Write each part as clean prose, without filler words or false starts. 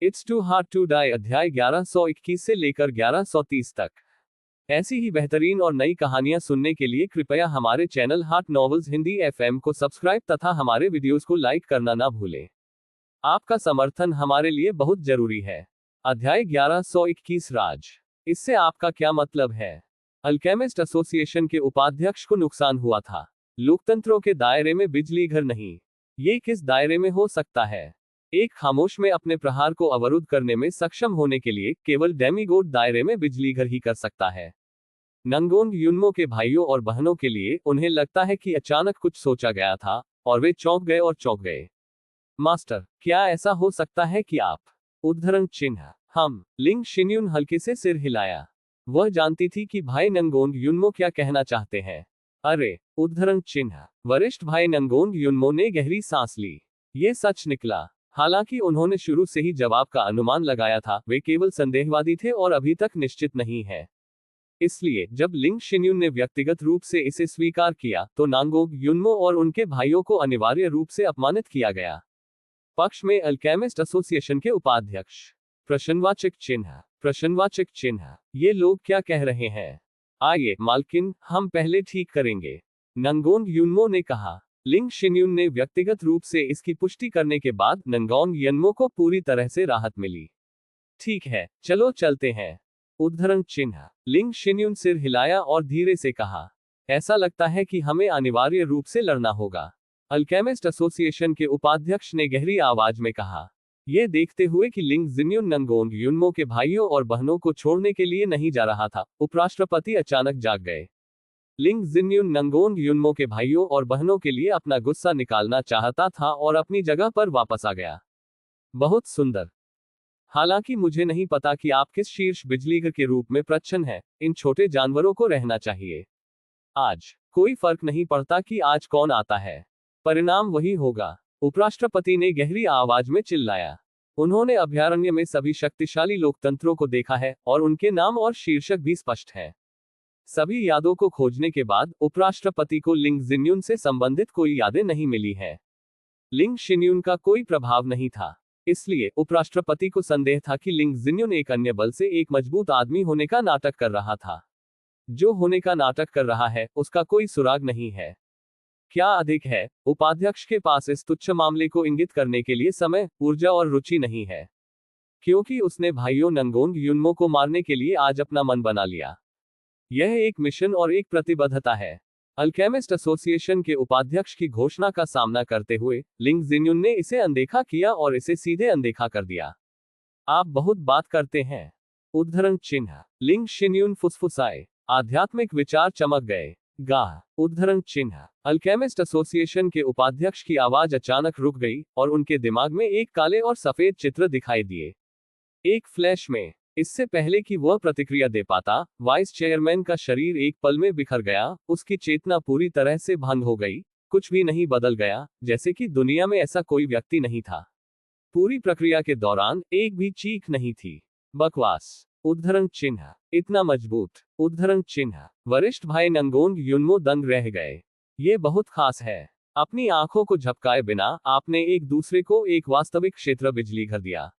It's too hard to die अध्याय 1121 से लेकर 1130 तक। ऐसी ही बेहतरीन और नई कहानियां सुनने के लिए कृपया हमारे channel heart novels Hindi FM को सब्सक्राइब तथा हमारे वीडियोस को लाइक करना ना भूलें। आपका समर्थन हमारे लिए बहुत जरूरी है। अध्याय 1121 राज। इससे आपका क्या मतलब है? अल्केमिस्ट एसोसिएशन के उपाध्यक्ष को नुकसान हुआ था। लोकतंत्रों के दायरे में बिजली घर नहीं। ये किस दायरे में हो सकता है? एक खामोश में अपने प्रहार को अवरुद्ध करने में सक्षम होने के लिए केवल डेमीगोड दायरे में बिजली घर ही कर सकता है। नंगोंग युन्मो के भाइयों और बहनों के लिए उन्हें लगता है कि अचानक कुछ सोचा गया था और वे चौंक गए। मास्टर, क्या ऐसा हो सकता है कि आप? उद्धरण चिन्ह हम। लिंग शिन्युन हल्के से सिर हिलाया। वह जानती थी कि भाई नंगोंग युन्मो क्या कहना चाहते हैं। अरे, उद्धरण चिन्ह। वरिष्ठ भाई नंगोंग युन्मो ने गहरी सांस ली। ये सच निकला। हालांकि उन्होंने शुरू से ही जवाब का अनुमान लगाया था, वे केवल संदेहवादी थे और अभी तक निश्चित नहीं है। इसलिए जब लिंग शिन्युन ने व्यक्तिगत रूप से इसे स्वीकार किया तो नांगोंग युन्मो और उनके भाइयों को अनिवार्य रूप से अपमानित किया गया। पक्ष में अल्केमिस्ट एसोसिएशन के उपाध्यक्ष। प्रश्नवाचक चिन्ह। ये लोग क्या कह रहे हैं? आइए मालकिन, हम पहले ठीक करेंगे, नंगोंग युन्मो ने कहा। लिंग शिन्युन ने व्यक्तिगत रूप से इसकी पुष्टि करने के बाद नंगोंग युन्मो को पूरी तरह से राहत मिली। ठीक है, चलो चलते हैं। उद्धरण चिन्ह। लिंग शिन्युन सिर हिलाया और धीरे से कहा, ऐसा लगता है कि हमें अनिवार्य रूप से लड़ना होगा। अल्केमिस्ट एसोसिएशन के उपाध्यक्ष ने गहरी आवाज में कहा। यह देखते हुए कि लिंग जिन्युन नंगोंग युन्मो के भाइयों और बहनों को छोड़ने के लिए नहीं जा रहा था, उपराष्ट्रपति अचानक जाग गए। लिंग जिन्युन नंगोंग युन्मो के भाइयों और बहनों के लिए अपना गुस्सा निकालना चाहता था और अपनी जगह पर वापस आ गया। बहुत सुंदर। हालांकि मुझे नहीं पता कि आप किस शीर्ष बिजलीघर के रूप में प्रच्छन्न हैं, इन छोटे जानवरों को रहना चाहिए। आज कोई फर्क नहीं पड़ता कि आज कौन आता है, परिणाम वही होगा, उपराष्ट्रपति ने गहरी आवाज में चिल्लाया। उन्होंने अभयारण्य में सभी शक्तिशाली लोकतंत्रों को देखा है और उनके नाम और शीर्षक भी स्पष्ट है। सभी यादों को खोजने के बाद उपराष्ट्रपति को लिंग जिन्युन से संबंधित कोई यादें नहीं मिली है। लिंग शिन्युन का कोई प्रभाव नहीं था, इसलिए उपराष्ट्रपति को संदेह था कि लिंग जिन्युन एक अन्य बल से एक मजबूत आदमी होने का नाटक कर रहा था। जो होने का नाटक कर रहा है उसका कोई सुराग नहीं है। क्या अधिक है, उपाध्यक्ष के पास इस तुच्छ मामले को इंगित करने के लिए समय, ऊर्जा और रुचि नहीं है, क्योंकि उसने भाइयों नंगोंग युन्मो को मारने के लिए आज अपना मन बना लिया। यह एक मिशन और एक प्रतिबद्धता है। अल्केमिस्ट एसोसिएशन के उपाध्यक्ष की घोषणा का सामना करते हुए लिंग जिन्युन ने इसे अनदेखा किया और इसे सीधे अनदेखा कर दिया। आप बहुत बात करते हैं। उद्धरण चिन्ह। लिंग शिन्युन फुसफुसाए। आध्यात्मिक विचार चमक गए। गाह। उद्धरण चिन्ह। अल्केमिस्ट एसोसिएशन के उपाध्यक्ष की आवाज अचानक रुक गई और उनके दिमाग में एक काले और सफेद चित्र दिखाई दिए। एक फ्लैश में, इससे पहले कि वह प्रतिक्रिया दे पाता, वाइस चेयरमैन का शरीर एक पल में बिखर गया, उसकी चेतना पूरी तरह से भंग हो गई, कुछ भी नहीं बदल गया, जैसे कि दुनिया में ऐसा कोई व्यक्ति नहीं था। पूरी प्रक्रिया के दौरान एक भी चीख नहीं थी। बकवास। उद्धरण चिन्ह। इतना मजबूत। उद्धरण चिन्ह। वरिष्ठ भाई नंगोंग युन्मो दंग रह गए। ये बहुत खास है। अपनी आंखों को झपकाए बिना आपने एक दूसरे को एक वास्तविक क्षेत्र बिजली घर दिया।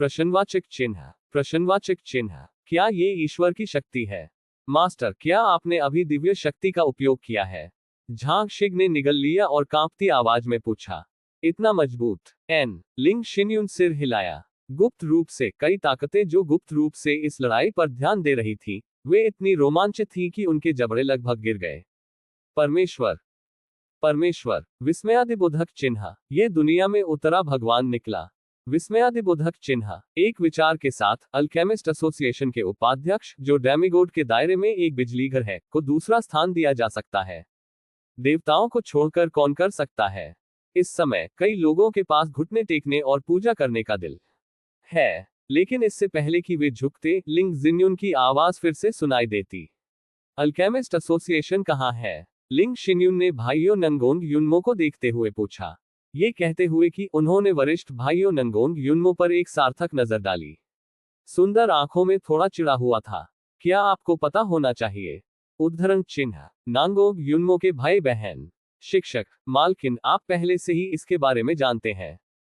प्रश्नवाचक चिन्ह। क्या ये ईश्वर की शक्ति है? मास्टर, क्या आपने अभी दिव्य शक्ति का उपयोग किया है? झांग शिग ने निगल लिया और कांपती आवाज में पूछा। इतना मजबूत? लिंग शिन्युन सिर हिलाया। गुप्त रूप से कई ताकतें जो गुप्त रूप से इस लड़ाई पर ध्यान दे रही थी, वे इतनी रोमांचित थी कि उनके जबड़े लगभग गिर गए। परमेश्वर। विस्मयादिबोधक चिन्ह। यह दुनिया में उतरा भगवान निकला। विस्मयादिबोधक चिन्ह। एक विचार के साथ अल्केमिस्ट एसोसिएशन के उपाध्यक्ष, जो डेमिगोड के दायरे में एक बिजलीघर है, को दूसरा स्थान दिया जा सकता है। देवताओं को छोड़कर कौन कर सकता है? इस समय कई लोगों के पास घुटने टेकने और पूजा करने का दिल है, लेकिन इससे पहले कि वे झुकते, लिंग जिन्युन की आवाज फिर से सुनाई देती। अल्केमिस्ट एसोसिएशन कहाँ है? लिंग शिन्युन ने भाइयों नंगोंग युन्मो को देखते हुए पूछा, ये कहते हुए कि उन्होंने वरिष्ठ भाइयों नंगोंग युन्मो पर एक सार्थक नजर डाली। सुंदर आंखों में थोड़ा चिढ़ा हुआ था। क्या आपको पता होना चाहिए? उद्धरण चिन्ह। नांगोंग युन्मो के भाई बहन। शिक्षक, मालकिन, आप पहले से ही इसके बारे में जानते हैं।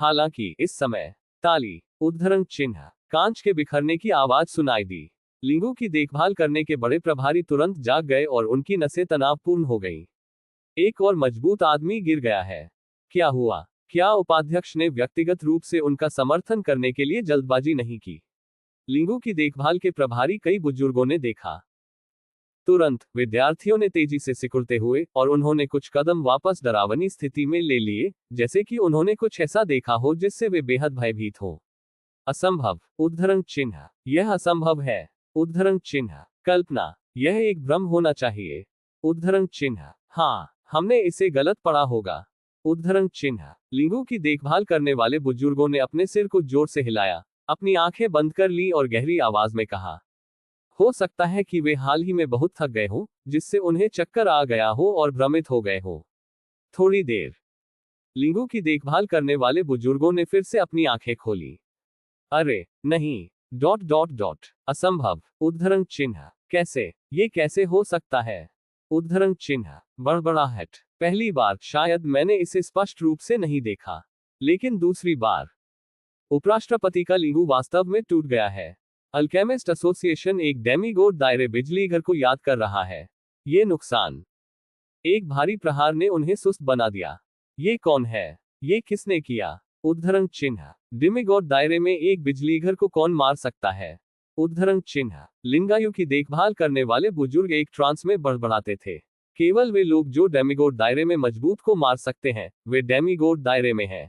हालांकि इस समय ताली, उद्धरण चिन्ह, कांच के बिखरने की आवाज सुनाई दी। लिंगू की देखभाल करने के बड़े प्रभारी तुरंत जाग गए और उनकी नसें तनावपूर्ण हो गईं। एक और मजबूत आदमी गिर गया है। क्या हुआ? क्या उपाध्यक्ष ने व्यक्तिगत रूप से उनका समर्थन करने के लिए जल्दबाजी नहीं की? लिंगू की देखभाल के प्रभारी कई बुजुर्गों ने देखा। तुरंत विद्यार्थियों ने तेजी से सिकुड़ते हुए और उन्होंने कुछ कदम वापस डरावनी स्थिति में ले लिए, जैसे कि उन्होंने कुछ ऐसा देखा हो जिससे वे बेहद भयभीत हो। असंभव, उद्धरण चिन्ह, यह असंभव है। उद्धरण चिन्ह, कल्पना, यह एक भ्रम होना चाहिए। उद्धरण चिन्ह, हाँ, हमने इसे गलत पढ़ा होगा। उद्धरण चिन्ह, लिंगू की देखभाल करने वाले बुजुर्गों ने अपने सिर को जोर से हिलाया, अपनी आंखें बंद कर ली और गहरी आवाज में कहा। हो सकता है कि वे हाल ही में बहुत थक गए हों, जिससे उन्हें चक्कर आ गया हो और भ्रमित हो गए हो। थोड़ी देर। लिंगू की देखभाल करने वाले बुजुर्गों ने फिर से अपनी आंखें खोली। अरे नहीं, डॉट डॉट डॉट, असंभव, उद्धरण चिन्ह, कैसे, ये कैसे हो सकता है? उद्धरण चिन्ह, बड़बड़ाहट, पहली बार शायद मैंने इसे स्पष्ट रूप से नहीं देखा, लेकिन दूसरी बार। उपराष्ट्रपति का लिंगू वास्तव में टूट गया है। अल्केमिस्ट एसोसिएशन एक डेमीगोड दायरे बिजली घर को याद कर रहा है। ये नुकसान, एक भारी प्रहार ने उन्हें सुस्त बना दिया। ये कौन है? ये किसने किया? उद्धरण चिन्ह, डेमीगोड दायरे में एक बिजली घर को कौन मार सकता है? उद्धरण चिन्ह, लिंगायु की देखभाल करने वाले बुजुर्ग एक ट्रांस में बड़बड़ाते थे। केवल वे लोग जो डेमीगोड दायरे में मजबूत को मार सकते हैं, वे डेमीगोड दायरे में हैं।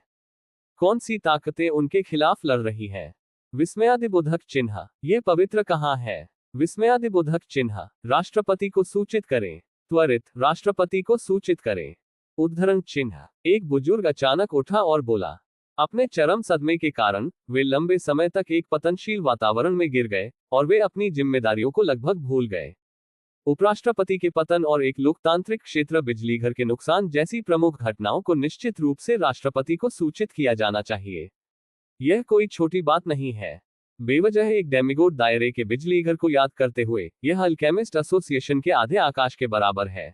कौन सी ताकतें उनके खिलाफ लड़ रही हैं? विस्मयादिबोधक चिन्ह, ये पवित्र कहाँ है? विस्मयादिबोधक चिन्ह, राष्ट्रपति को सूचित करें, त्वरित राष्ट्रपति को सूचित करें। उद्धरण चिन्ह, एक बुजुर्ग अचानक उठा और बोला। अपने चरम सदमे के कारण वे लंबे समय तक एक पतनशील वातावरण में गिर गए और वे अपनी जिम्मेदारियों को लगभग भूल गए। उपराष्ट्रपति के पतन और एक लोकतांत्रिक क्षेत्र बिजली घर के नुकसान जैसी प्रमुख घटनाओं को निश्चित रूप से राष्ट्रपति को सूचित किया जाना चाहिए। यह कोई छोटी बात नहीं है। बेवजह एक डेमीगोड दायरे के बिजली घर को याद करते हुए यह अल्केमिस्ट एसोसिएशन के आधे आकाश के बराबर है।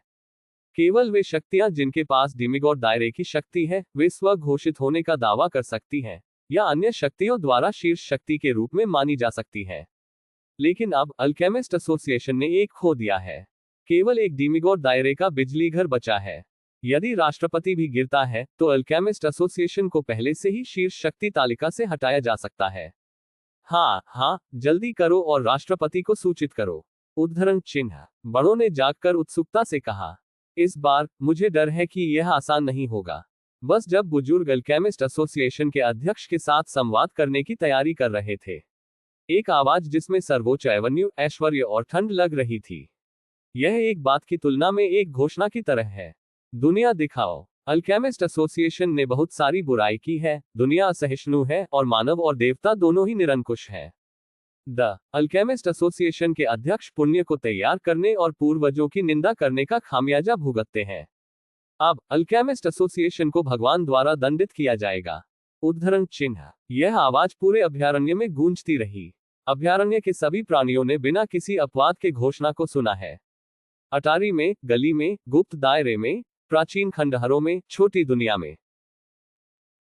केवल वे शक्तियां जिनके पास डेमीगोड दायरे की शक्ति है, वे स्व घोषित होने का दावा कर सकती हैं, या अन्य शक्तियों द्वारा शीर्ष शक्ति के रूप में मानी जा सकती है। लेकिन अब अल्केमिस्ट एसोसिएशन ने एक खो दिया है। केवल एक डेमीगोड दायरे का बिजली घर बचा है। यदि राष्ट्रपति भी गिरता है, तो अल्केमिस्ट एसोसिएशन को पहले से ही शीर्ष शक्ति तालिका से हटाया जा सकता है। हाँ, जल्दी करो और राष्ट्रपति को सूचित करो। उद्धरण चिन्ह, बड़ों ने जागकर उत्सुकता से कहा। इस बार मुझे डर है कि यह आसान नहीं होगा। बस जब बुजुर्ग अल्केमिस्ट एसोसिएशन के अध्यक्ष के साथ संवाद करने की तैयारी कर रहे थे, एक आवाज जिसमें सर्वोच्च एवेन्यू, ऐश्वर्य और ठंड लग रही थी। यह एक बात की तुलना में एक घोषणा की तरह है। दुनिया दिखाओ। अल्केमिस्ट एसोसिएशन ने बहुत सारी बुराई की है, दुनिया असहिष्णु है और मानव और देवता दोनों ही निरंकुश है। द अल्केमिस्ट एसोसिएशन के अध्यक्ष पुण्य को तैयार करने और पूर्वजों की निंदा करने का खामियाजा भुगतते हैं। अब अल्केमिस्ट एसोसिएशन को भगवान द्वारा दंडित किया जाएगा। उद्धरण चिन्ह, यह आवाज पूरे अभयारण्य में गूंजती रही। अभयारण्य के सभी प्राणियों ने बिना किसी अपवाद के घोषणा को सुना है। अटारी में, गली में, गुप्त दायरे में, प्राचीन खंडहरों में, छोटी दुनिया में,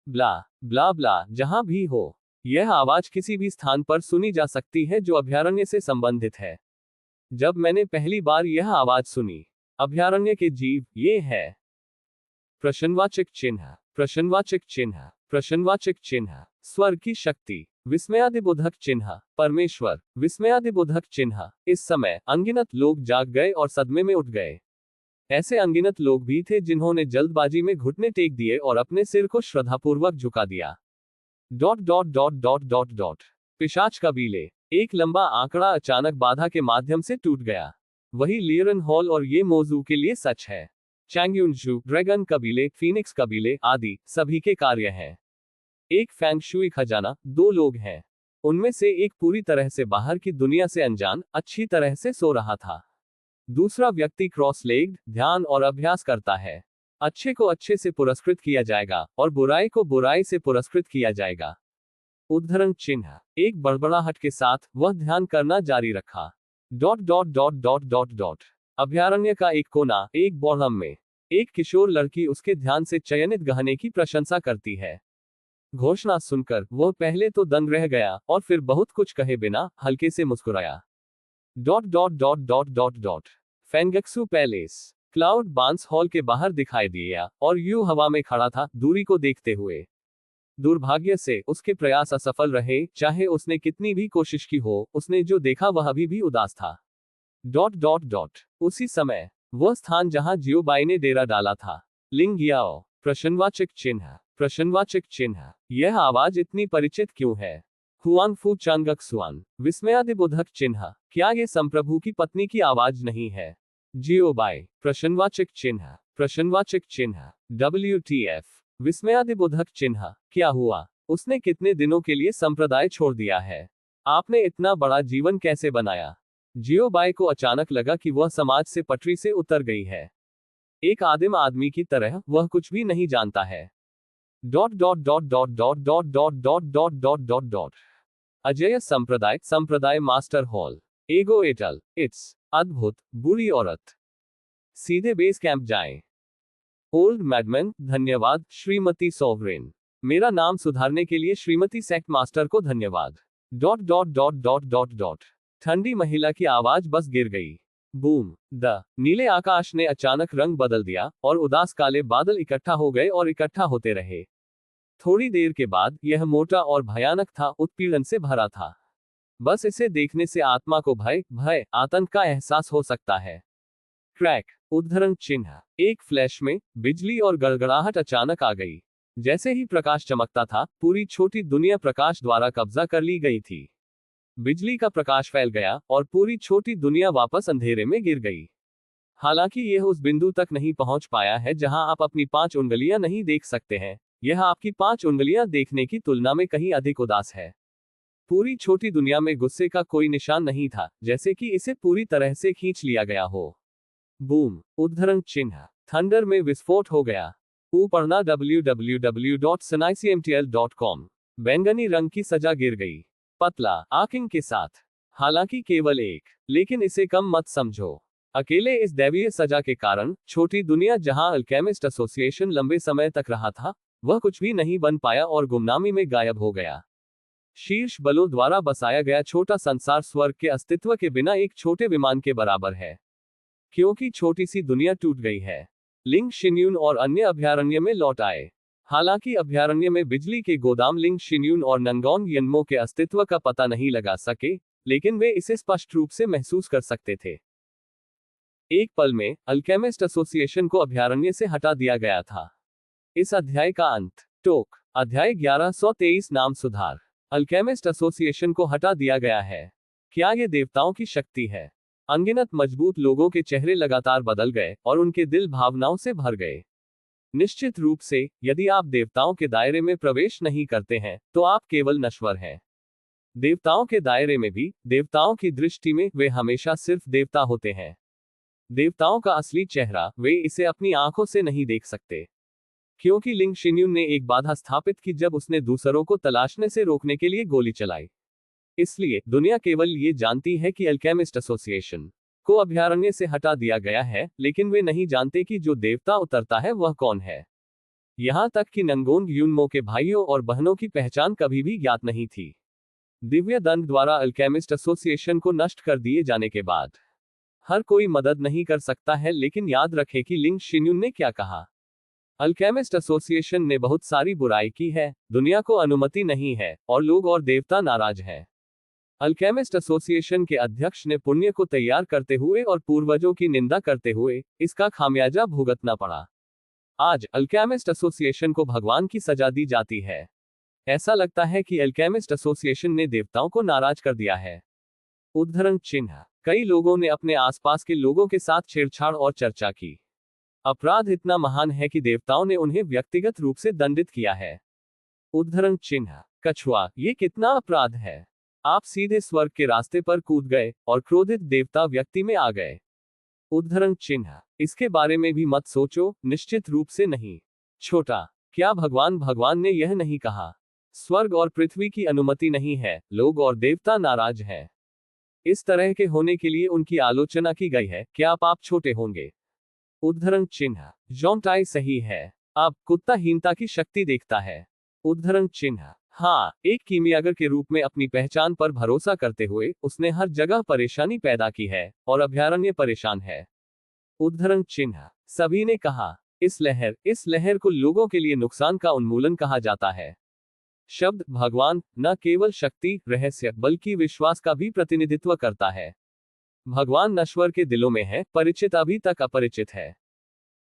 ब्ला ब्ला ब्ला, जहां भी हो, यह आवाज किसी भी स्थान पर सुनी जा सकती है जो अभयारण्य से संबंधित है। जब मैंने पहली बार यह आवाज सुनी, अभयारण्य के जीव, ये है। प्रश्नवाचक चिन्ह, प्रश्नवाचक चिन्ह, प्रश्नवाचक चिन्ह, स्वर की शक्ति, विस्मयादिबोधक चिन्ह, परमेश्वर, विस्मयादिबोधक चिन्ह। इस समय अनगिनत लोग जाग गए और सदमे में उठ गए। ऐसे अनगिनत लोग भी थे जिन्होंने जल्दबाजी में घुटने टेक दिए और अपने सिर को श्रद्धापूर्वक झुका दिया। Dot dot dot dot dot dot, पिशाच कबीले। एक लंबा आंकड़ा अचानक बाधा के माध्यम से टूट गया। वही लियरन हॉल और ये मौजू के लिए सच है। चैंगयुनजू, ड्रैगन कबीले, फीनिक्स कबीले आदि सभी के कार्य हैं। एक फेंग शुई खजाना, दो लोग हैं। उनमें से एक पूरी तरह से बाहर की दुनिया से अनजान, अच्छी तरह से सो रहा था। दूसरा व्यक्ति क्रॉस लेग्ड, ध्यान और अभ्यास करता है। अच्छे को अच्छे से पुरस्कृत किया जाएगा और बुराई को बुराई से पुरस्कृत किया जाएगा। उद्धरण चिन्ह, एक बड़बड़ाहट के साथ वह ध्यान करना जारी रखा। Dot dot dot dot dot dot, अभयारण्य का एक कोना, एक बोर्डम में, एक किशोर लड़की उसके ध्यान से चयनित गहने की प्रशंसा करती है। घोषणा सुनकर वह पहले तो दंग रह गया और फिर बहुत कुछ कहे बिना हल्के से मुस्कुराया। फेंगक्सू पैलेस क्लाउड बांस हॉल के बाहर दिखाई दिया और यूं हवा में खड़ा था, दूरी को देखते हुए। दुर्भाग्य से उसके प्रयास असफल रहे, चाहे उसने कितनी भी कोशिश की हो, उसने जो देखा वह अभी भी उदास था। उसी समय वह स्थान जहां जियोबाई ने डेरा डाला था। लिंग याओ प्रश्नवाचक चिन्ह। यह आवाज इतनी परिचित क्यों है? हुआंगफू चांगक्सुआन विस्मयादिबोधक चिन्ह। क्या ये संप्रभु की पत्नी की आवाज नहीं है? जियोबाई प्रश्नवाचक चिन्ह। WTF विस्मयादिबोधक चिन्ह। क्या हुआ? उसने कितने दिनों के लिए संप्रदाय छोड़ दिया है? आपने इतना बड़ा जीवन कैसे बनाया? जियोबाई को अचानक लगा कि वह समाज से पटरी से उतर गई है। एक आदिम आदमी की तरह वह कुछ भी नहीं जानता है। अजय संप्रदाय मास्टर हॉल एगो एटल। इट्स अद्भुत बुरी औरत। सीधे बेस कैंप जाएं। ओल्ड मैडमैन धन्यवाद श्रीमती सोवरेन। मेरा नाम सुधारने के लिए श्रीमती सेक्ट मास्टर को धन्यवाद। ठंडी महिला की आवाज बस गिर गई। बूम। नीले आकाश ने अचानक रंग बदल दिया और उदास काले बादल इकट्ठा हो गए और इकट्ठा होते रहे। थोड़ी देर के बाद यह मोटा और भयानक था, उत्पीड़न से भरा था। बस इसे देखने से आत्मा को भय आतंक का एहसास हो सकता है। क्रैक उद्धरण चिन्ह। एक फ्लैश में बिजली और गड़गड़ाहट अचानक आ गई। जैसे ही प्रकाश चमकता था, पूरी छोटी दुनिया प्रकाश द्वारा कब्जा कर ली गई थी। बिजली का प्रकाश फैल गया और पूरी छोटी दुनिया वापस अंधेरे में गिर गई। हालांकि यह उस बिंदु तक नहीं पहुंच पाया है जहां आप अपनी 5 उंगलियां नहीं देख सकते हैं। यह आपकी 5 उंगलियां देखने की तुलना में कहीं अधिक उदास है। पूरी छोटी दुनिया में गुस्से का कोई निशान नहीं था, जैसे कि इसे पूरी तरह से खींच लिया गया हो। बूम उद्धरण चिन्ह। थंडर में विस्फोट हो गया। पढ़ना www.sunicmtl.com। बैंगनी रंग की सजा गिर गई, पतला आर्किंग के साथ। हालांकि केवल एक, लेकिन इसे कम मत समझो। अकेले इस दैवीय सजा के कारण छोटी दुनिया जहां अल्केमिस्ट एसोसिएशन लंबे समय तक रहा था, वह कुछ भी नहीं बन पाया और गुमनामी में गायब हो गया। शीर्ष बलों द्वारा बसाया गया छोटा संसार स्वर्ग के अस्तित्व के बिना एक छोटे विमान के बराबर है, क्योंकि छोटी सी दुनिया टूट गई है। लिंग शिन्यून और अन्य अभयारण्य में लौट आए। हालांकि अभयारण्य में बिजली के गोदाम लिंग शिन्यून और नंगोंग यनमो के अस्तित्व का पता नहीं लगा सके, लेकिन वे इसे स्पष्ट रूप से महसूस कर सकते थे। एक पल में अल्केमिस्ट एसोसिएशन को अभयारण्य से हटा दिया गया था। इस अध्याय का अंत। अध्याय 1123 नाम सुधार। अल्केमिस्ट एसोसिएशन को हटा दिया गया है। क्या यह देवताओं की शक्ति है? अनगिनत मजबूत लोगों के चेहरे लगातार बदल गए और उनके दिल भावनाओं से भर गए। निश्चित रूप से, यदि आप देवताओं के दायरे में प्रवेश नहीं करते हैं, तो आप केवल नश्वर हैं। देवताओं के दायरे में भी, देवताओं की दृष्टि में, वे हमेशा सिर्फ देवता होते हैं। देवताओं का असली चेहरा वे इसे अपनी आंखों से नहीं देख सकते। क्योंकि लिंग शिन्यून ने एक बाधा स्थापित की जब उसने दूसरों को तलाशने से रोकने के लिए गोली चलाई। इसलिए दुनिया केवल ये जानती है कि अल्केमिस्ट एसोसिएशन को अभयारण्य से हटा दिया गया है, लेकिन वे नहीं जानते कि जो देवता उतरता है वह कौन है। यहां तक कि नंगोंग यूनमो के भाइयों और बहनों की पहचान कभी भी ज्ञात नहीं थी। दिव्य दंड द्वारा अल्केमिस्ट एसोसिएशन को नष्ट कर दिए जाने के बाद हर कोई मदद नहीं कर सकता है, लेकिन याद रखें कि लिंग शिन्यून ने क्या कहा। अल्केमिस्ट एसोसिएशन ने बहुत सारी बुराई की है, दुनिया को अनुमति नहीं है, और लोग और देवता नाराज हैं। अल्केमिस्ट एसोसिएशन के अध्यक्ष ने पुण्य को तैयार करते हुए और पूर्वजों की निंदा करते हुए इसका खामियाजा भुगतना पड़ा। आज अल्केमिस्ट एसोसिएशन को भगवान की सजा दी जाती है। ऐसा लगता है कि अल्केमिस्ट एसोसिएशन ने देवताओं को नाराज कर दिया है। उद्धरण चिन्ह। कई लोगों ने अपने आसपास के लोगों के साथ छेड़छाड़ और चर्चा की। अपराध इतना महान है कि देवताओं ने उन्हें व्यक्तिगत रूप से दंडित किया है। उद्धरण चिन्ह। कछुआ, ये कितना अपराध है। आप सीधे स्वर्ग के रास्ते पर कूद गए और क्रोधित देवता व्यक्ति में आ गए। उद्धरण चिन्ह। इसके बारे में भी मत सोचो, निश्चित रूप से नहीं। छोटा, क्या भगवान ने यह नहीं कहा? स्वर्ग और पृथ्वी की अनुमति नहीं है, लोग और देवता नाराज हैं। इस तरह के होने के लिए उनकी आलोचना की गई है। क्या आप छोटे होंगे? उद्धरण चिन्ह। जोंगटाई सही है। अब कुत्ता हीनता की शक्ति देखता है। उद्धरण चिन्ह। हाँ, एक कीमियागर के रूप में अपनी पहचान पर भरोसा करते हुए उसने हर जगह परेशानी पैदा की है और अभयारण्य परेशान है। उद्धरण चिन्ह। सभी ने कहा, इस लहर को लोगों के लिए नुकसान का उन्मूलन कहा जाता है। शब्द भगवान न केवल शक्ति, रहस्य, बल्कि विश्वास का भी प्रतिनिधित्व करता है। भगवान नश्वर के दिलों में है, परिचित अभी तक अपरिचित है।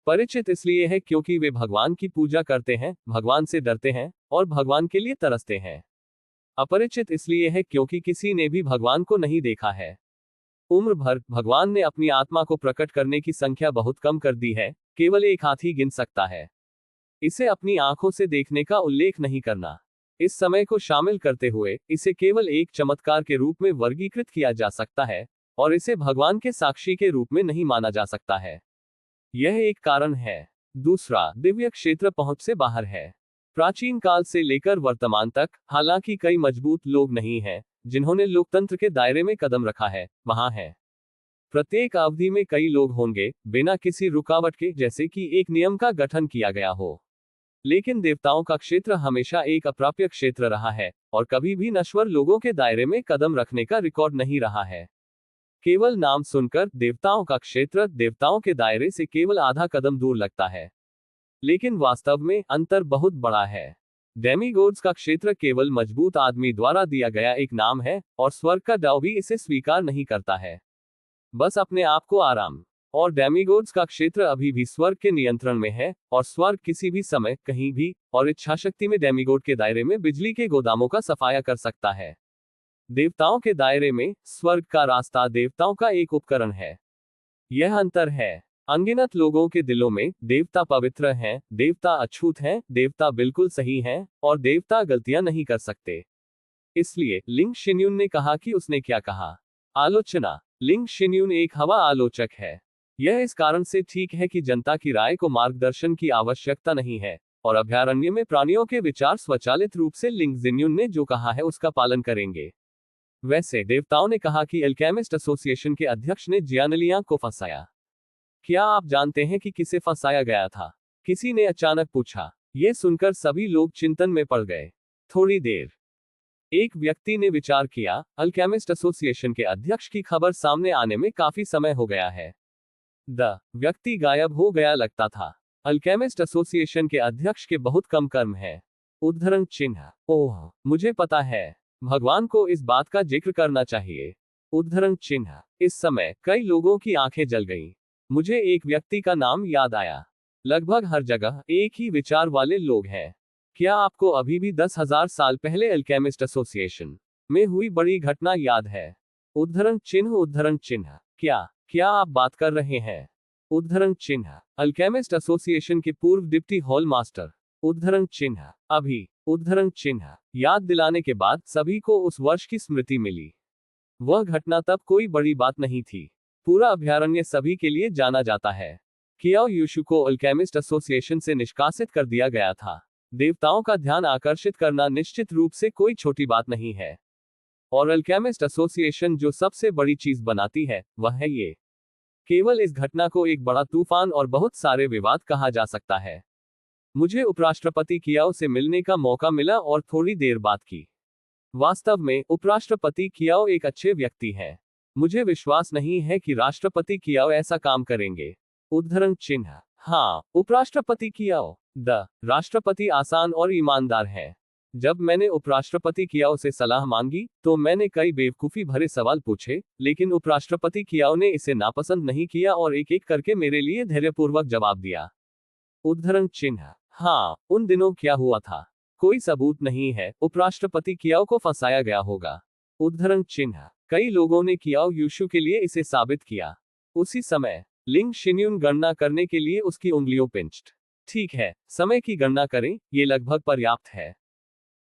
परिचित इसलिए है क्योंकि वे भगवान की पूजा करते हैं, भगवान से डरते हैं और भगवान के लिए तरसते हैं। अपरिचित इसलिए है क्योंकि किसी ने भी भगवान को नहीं देखा है। उम्र भर भगवान ने अपनी आत्मा को प्रकट करने की संख्या बहुत कम कर दी है, केवल एक हाथ ही गिन सकता है। इसे अपनी आंखों से देखने का उल्लेख नहीं करना। इस समय को शामिल करते हुए इसे केवल एक चमत्कार के रूप में वर्गीकृत किया जा सकता है और इसे भगवान के साक्षी के रूप में नहीं माना जा सकता है। यह एक कारण है। दूसरा, दिव्य क्षेत्र पहुंच से बाहर है। प्राचीन काल से लेकर वर्तमान तक, हालांकि कई मजबूत लोग नहीं हैं जिन्होंने लोकतंत्र के दायरे में कदम रखा है, वहां है। प्रत्येक अवधि में कई लोग होंगे, बिना किसी रुकावट के, जैसे कि एक नियम का गठन किया गया हो। लेकिन देवताओं का क्षेत्र हमेशा एक अप्राप्य क्षेत्र रहा है और कभी भी नश्वर लोगों के दायरे में कदम रखने का रिकॉर्ड नहीं रहा है। केवल नाम सुनकर देवताओं का क्षेत्र देवताओं के दायरे से केवल आधा कदम दूर लगता है, लेकिन वास्तव में अंतर बहुत बड़ा है। डेमीगोड्स का क्षेत्र केवल मजबूत आदमी द्वारा दिया गया एक नाम है और स्वर्ग का डाव भी इसे स्वीकार नहीं करता है, बस अपने आप को आराम। और डेमीगोड्स का क्षेत्र अभी भी स्वर्ग के नियंत्रण में है और स्वर्ग किसी भी समय, कहीं भी और इच्छाशक्ति में डेमीगोड के दायरे में बिजली के गोदामों का सफाया कर सकता है। देवताओं के दायरे में स्वर्ग का रास्ता देवताओं का एक उपकरण है। यह अंतर है। अनगिनत लोगों के दिलों में देवता पवित्र हैं, देवता अछूत हैं, देवता बिल्कुल सही हैं और देवता गलतियां नहीं कर सकते। इसलिए लिंग शिन्यून ने कहा कि उसने क्या कहा। आलोचना। लिंग शिन्यून एक हवा आलोचक है। यह इस कारण से ठीक है कि जनता की राय को मार्गदर्शन की आवश्यकता नहीं है और अभयारण्य में प्राणियों के विचार स्वचालित रूप से लिंग जिन्यून ने जो कहा है उसका पालन करेंगे। वैसे देवताओं ने कहा कि अल्केमिस्ट एसोसिएशन के अध्यक्ष ने जियानलिया को फंसाया। क्या आप जानते हैं कि किसे फंसाया गया था? किसी ने अचानक पूछा। यह सुनकर सभी लोग चिंतन में पड़ गए। थोड़ी देर एक व्यक्ति ने विचार किया, अल्केमिस्ट एसोसिएशन के अध्यक्ष की खबर सामने आने में काफी समय हो गया है। व्यक्ति गायब हो गया लगता था। अल्केमिस्ट एसोसिएशन के अध्यक्ष के बहुत कम कर्म हैं। उद्धरण चिन्ह। ओह, मुझे पता है। भगवान को इस बात का जिक्र करना चाहिए। उद्धरण चिन्ह। इस समय कई लोगों की आंखें जल गईं। मुझे एक व्यक्ति का नाम याद आया। लगभग हर जगह एक ही विचार वाले लोग हैं। क्या आपको अभी भी 10,000 साल पहले अल्केमिस्ट एसोसिएशन में हुई बड़ी घटना याद है? उद्धरण चिन्ह। उद्धरण चिन्ह। क्या आप बात कर रहे हैं? उद्धरण चिन्ह। अल्केमिस्ट एसोसिएशन के पूर्व डिप्टी हॉल मास्टर। उद्धरण चिन्ह। अभी। उद्धरण चिन्ह। याद दिलाने के बाद सभी को उस वर्ष की स्मृति मिली। वह घटना तब कोई बड़ी बात नहीं थी। पूरा अभयारण्य सभी के लिए जाना जाता है। कियाओ यूशु को अल्केमिस्ट एसोसिएशन से निष्कासित कर दिया गया था। देवताओं का ध्यान आकर्षित करना निश्चित रूप से कोई छोटी बात नहीं है। और अल्केमिस्ट एसोसिएशन जो सबसे बड़ी चीज बनाती है, वह है ये। केवल इस घटना को एक बड़ा तूफान और बहुत सारे विवाद कहा जा सकता है। मुझे उपराष्ट्रपति कियाओ से मिलने का मौका मिला और थोड़ी देर बात की। वास्तव में उपराष्ट्रपति कियाओ एक अच्छे व्यक्ति हैं। मुझे विश्वास नहीं है कि राष्ट्रपति कियाओ ऐसा काम करेंगे। उद्धरण चिन्ह। हाँ, उपराष्ट्रपति कियाओ। राष्ट्रपति आसान और ईमानदार हैं। जब मैंने उपराष्ट्रपति कियाओ से सलाह मांगी तो मैंने कई बेवकूफी भरे सवाल पूछे, लेकिन उपराष्ट्रपति कियाओ ने इसे नापसंद नहीं किया और एक एक करके मेरे लिए धैर्यपूर्वक जवाब दिया। उद्धरण चिन्ह। हाँ, उन दिनों क्या हुआ था? कोई सबूत नहीं है। उपराष्ट्रपति कियाओ को फंसाया गया होगा। उद्धरण चिन्ह। कई लोगों ने कियाओ यूशु के लिए इसे साबित किया। उसी समय लिंग शिन्यून गणना करने के लिए उसकी उंगलियों पिंच्ड। ठीक है, समय की गणना करें, ये लगभग पर्याप्त है।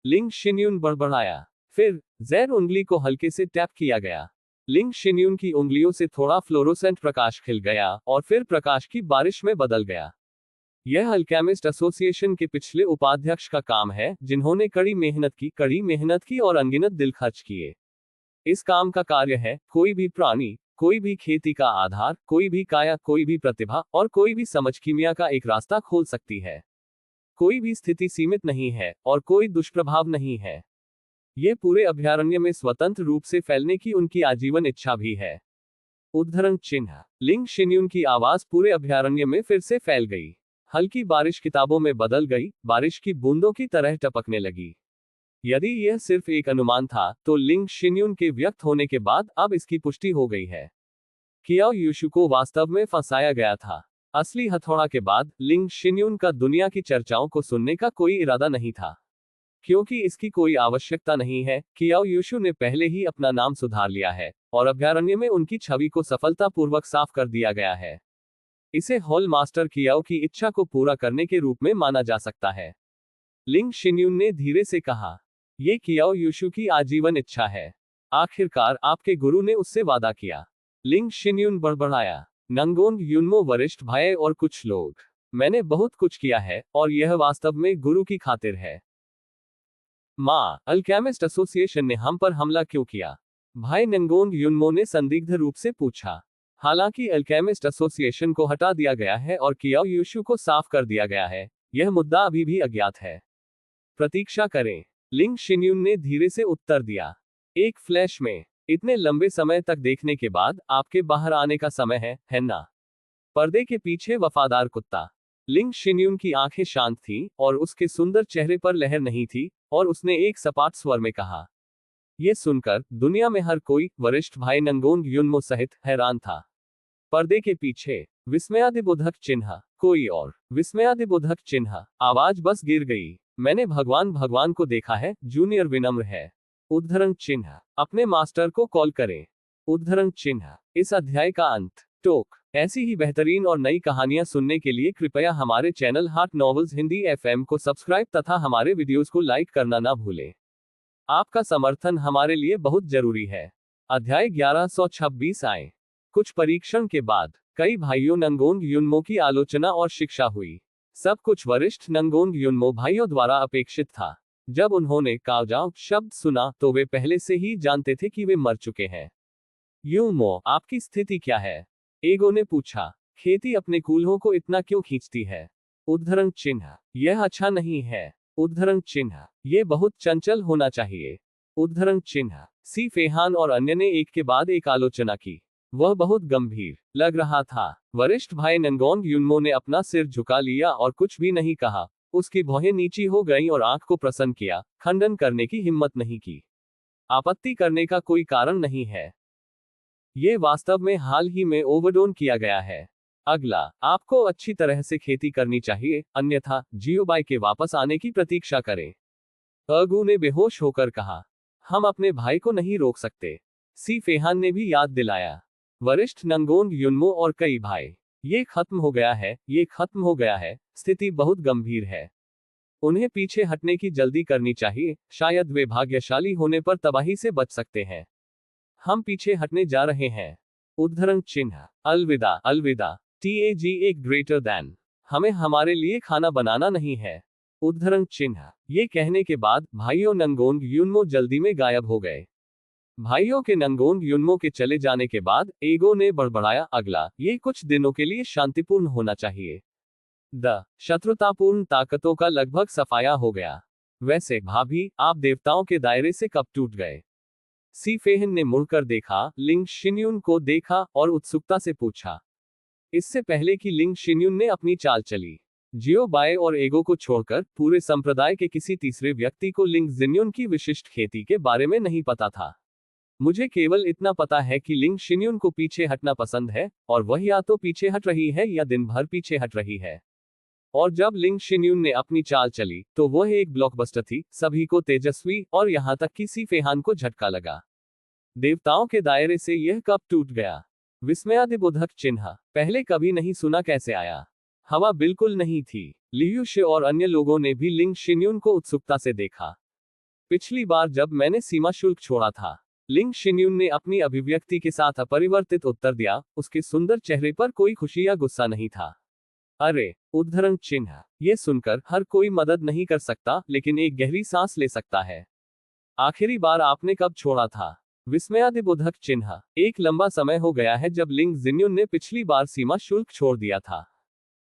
लिंग शिन्यून बड़बड़ाया। फिर जैर उंगली को हल्के से टैप किया गया। लिंग शिन्यून की उंगलियों से थोड़ा फ्लोरोसेंट प्रकाश खिल गया और फिर प्रकाश की बारिश में बदल गया। यह अल्केमिस्ट एसोसिएशन के पिछले उपाध्यक्ष का काम है, जिन्होंने कड़ी मेहनत की और अनगिनत दिल खर्च किए। इस काम का कार्य है, कोई भी प्राणी, कोई भी खेती का आधार, कोई भी काया, कोई भी प्रतिभा और कोई भी समझ कीमिया का एक रास्ता खोल सकती है। कोई भी स्थिति सीमित नहीं है और कोई दुष्प्रभाव नहीं है। ये पूरे अभयारण्य में स्वतंत्र रूप से फैलने की उनकी आजीवन इच्छा भी है। उद्धरण चिन्ह। लिंग शिन्यून की आवाज पूरे अभयारण्य में फिर से फैल गई। हल्की बारिश किताबों में बदल गई, बारिश की बूंदों की तरह टपकने लगी। यदि यह सिर्फ एक अनुमान था, तो लिंग शिन्यून के व्यक्त होने के बाद अब इसकी पुष्टि हो गई है। कियाओ यूशु को वास्तव में फंसाया गया था। असली हथौड़ा के बाद लिंग शिन्यून का दुनिया की चर्चाओं को सुनने का कोई इरादा नहीं था, क्योंकि इसकी कोई आवश्यकता नहीं है। कियाओ यूशु ने पहले ही अपना नाम सुधार लिया है और अभयारण्य में उनकी छवि को सफलतापूर्वक साफ कर दिया गया है। इसे हॉल मास्टर कियाओ की इच्छा को पूरा करने के रूप में माना जा सकता है। लिंग शिन्यून ने धीरे से कहा, ये कियाओ यूशु की आजीवन इच्छा है। आखिरकार आपके गुरु ने उससे वादा किया। लिंग शिन्यून बड़बड़ाया, नंगोंग यूनमो वरिष्ठ भाई और कुछ लोग, मैंने बहुत कुछ किया है और यह वास्तव में गुरु की खातिर है। माँ, अल्केमिस्ट एसोसिएशन ने हम पर हमला क्यों किया? भाई नंगोंग यूनमो ने संदिग्ध रूप से पूछा। हालांकि अल्केमिस्ट एसोसिएशन को हटा दिया गया है और कियाओ यूशु को साफ कर दिया गया है, यह मुद्दा अभी भी अज्ञात है। प्रतीक्षा करें, लिंग शिन्यून ने धीरे से उत्तर दिया। एक फ्लैश में, इतने लंबे समय तक देखने के बाद आपके बाहर आने का समय है ना? पर्दे के पीछे वफादार कुत्ता। लिंग शिन्यून की आंखें शांत थीं और उसके सुंदर चेहरे पर लहर नहीं थी, और उसने एक सपाट स्वर में कहा। यह सुनकर दुनिया में हर कोई, वरिष्ठ भाई नंगोंग यूनमो सहित, हैरान था। पर्दे के पीछे विस्मयादिबोधक चिन्ह, कोई और विस्मयादिबोधक चिन्ह। आवाज बस गिर गई। मैंने भगवान को देखा है, जूनियर विनम्र है। उद्धरण चिन्ह। अपने मास्टर को कॉल करें। उद्धरण चिन्ह। इस अध्याय का अंत। टोक। ऐसी ही बेहतरीन और नई कहानियां सुनने के लिए कृपया हमारे चैनल हाट नॉवेल्स हिंदी एफएम को सब्सक्राइब तथा हमारे वीडियोस को लाइक करना ना भूलें। आपका समर्थन हमारे लिए बहुत जरूरी है। अध्याय 1126 आए। कुछ परीक्षण के बाद कई भाइयों नंगोंग यूनमो की आलोचना और शिक्षा हुई। सब कुछ वरिष्ठ नंगोंग यूनमो भाइयों द्वारा अपेक्षित था। जब उन्होंने काओजाओ शब्द सुना तो वे पहले से ही जानते थे कि वे मर चुके हैं। यूनमो, आपकी स्थिति क्या है? एगो ने पूछा। खेती अपने कूल्हों को इतना क्यों खींचती है? उद्धरण चिन्ह। यह अच्छा नहीं है। उद्धरण चिन्ह। ये बहुत चंचल होना चाहिए। उद्धरण चिन्ह। सी फेहान और अन्य ने एक के बाद एक आलोचना की। वह बहुत गंभीर लग रहा था। वरिष्ठ भाई नंगोंग यूनमो ने अपना सिर झुका लिया और कुछ भी नहीं कहा। उसकी भौहें नीची हो गईं और आंख को प्रसन्न किया, खंडन करने की हिम्मत नहीं की। आपत्ति करने का कोई कारण नहीं है। ये वास्तव में हाल ही में ओवरडोन किया गया है। अगला, आपको अच्छी तरह से खेती करनी चाहिए, अन्यथा जियोबाई के वापस आने की प्रतीक्षा करें। अगू ने बेहोश होकर कहा। हम अपने भाई को नहीं रोक सकते। सी फेहान ने भी याद दिलाया। वरिष्ठ नंगोंग यूनमो और कई भाई, ये खत्म हो गया है, ये खत्म हो गया है, स्थिति बहुत गंभीर है। उन्हें पीछे हटने की जल्दी करनी चाहिए, शायद वे भाग्यशाली होने पर तबाही से बच सकते हैं। हम पीछे हटने जा रहे हैं। उद्धरण चिन्ह। अलविदा, अलविदा। TAG एक ग्रेटर दैन। हमें हमारे लिए खाना बनाना नहीं है। उद्धरण चिन्ह। ये कहने के बाद भाइयों नंगोंग यूनमो जल्दी में गायब हो गए। भाइयों के नंगोंग यूनमो के चले जाने के बाद एगो ने बड़बड़ाया, अगला, ये कुछ दिनों के लिए शांतिपूर्ण होना चाहिए। शत्रुतापूर्ण ताकतों का लगभग सफाया हो गया। वैसे भाभी, आप देवताओं के दायरे से कब टूट गए? सी फेहन ने मुड़कर देखा, लिंग शिन्यून को देखा और उत्सुकता से पूछा। इससे पहले कि लिंग शिन्यून ने अपनी चाल चली, जियो बाय और एगो को छोड़कर पूरे संप्रदाय के किसी तीसरे व्यक्ति को लिंग जिन्यून की विशिष्ट खेती के बारे में नहीं पता था। मुझे केवल इतना पता है कि लिंग शिन्यून को पीछे हटना पसंद है, और वह या तो पीछे हट रही है या दिन भर पीछे हट रही है। और जब लिंग शिन्यून ने अपनी चाल चली, तो वह एक ब्लॉकबस्टर थी, सभी को तेजस्वी, और यहां तक कि सी फेहान को झटका लगा। देवताओं के दायरे से यह कब टूट गया? विस्मयादिबोधक चिन्ह। पहले कभी नहीं सुना, कैसे आया? हवा बिल्कुल नहीं थी। लियू शे और अन्य लोगों ने भी लिंग शिन्यून को उत्सुकता से देखा। पिछली बार जब मैंने सीमा शुल्क छोड़ा था, लिंग शिन्यून ने अपनी अभिव्यक्ति के साथ अपरिवर्तित उत्तर दिया। उसके सुंदर चेहरे पर कोई खुशी या गुस्सा नहीं था। अरे! उद्धरण चिन्ह। ये सुनकर हर कोई मदद नहीं कर सकता, लेकिन एक गहरी सांस ले सकता है। आखिरी बार आपने कब छोड़ा था? विस्मयादिबोधक चिन्ह। एक लंबा समय हो गया है जब लिंग जिन्यून ने पिछली बार सीमा शुल्क छोड़ दिया था।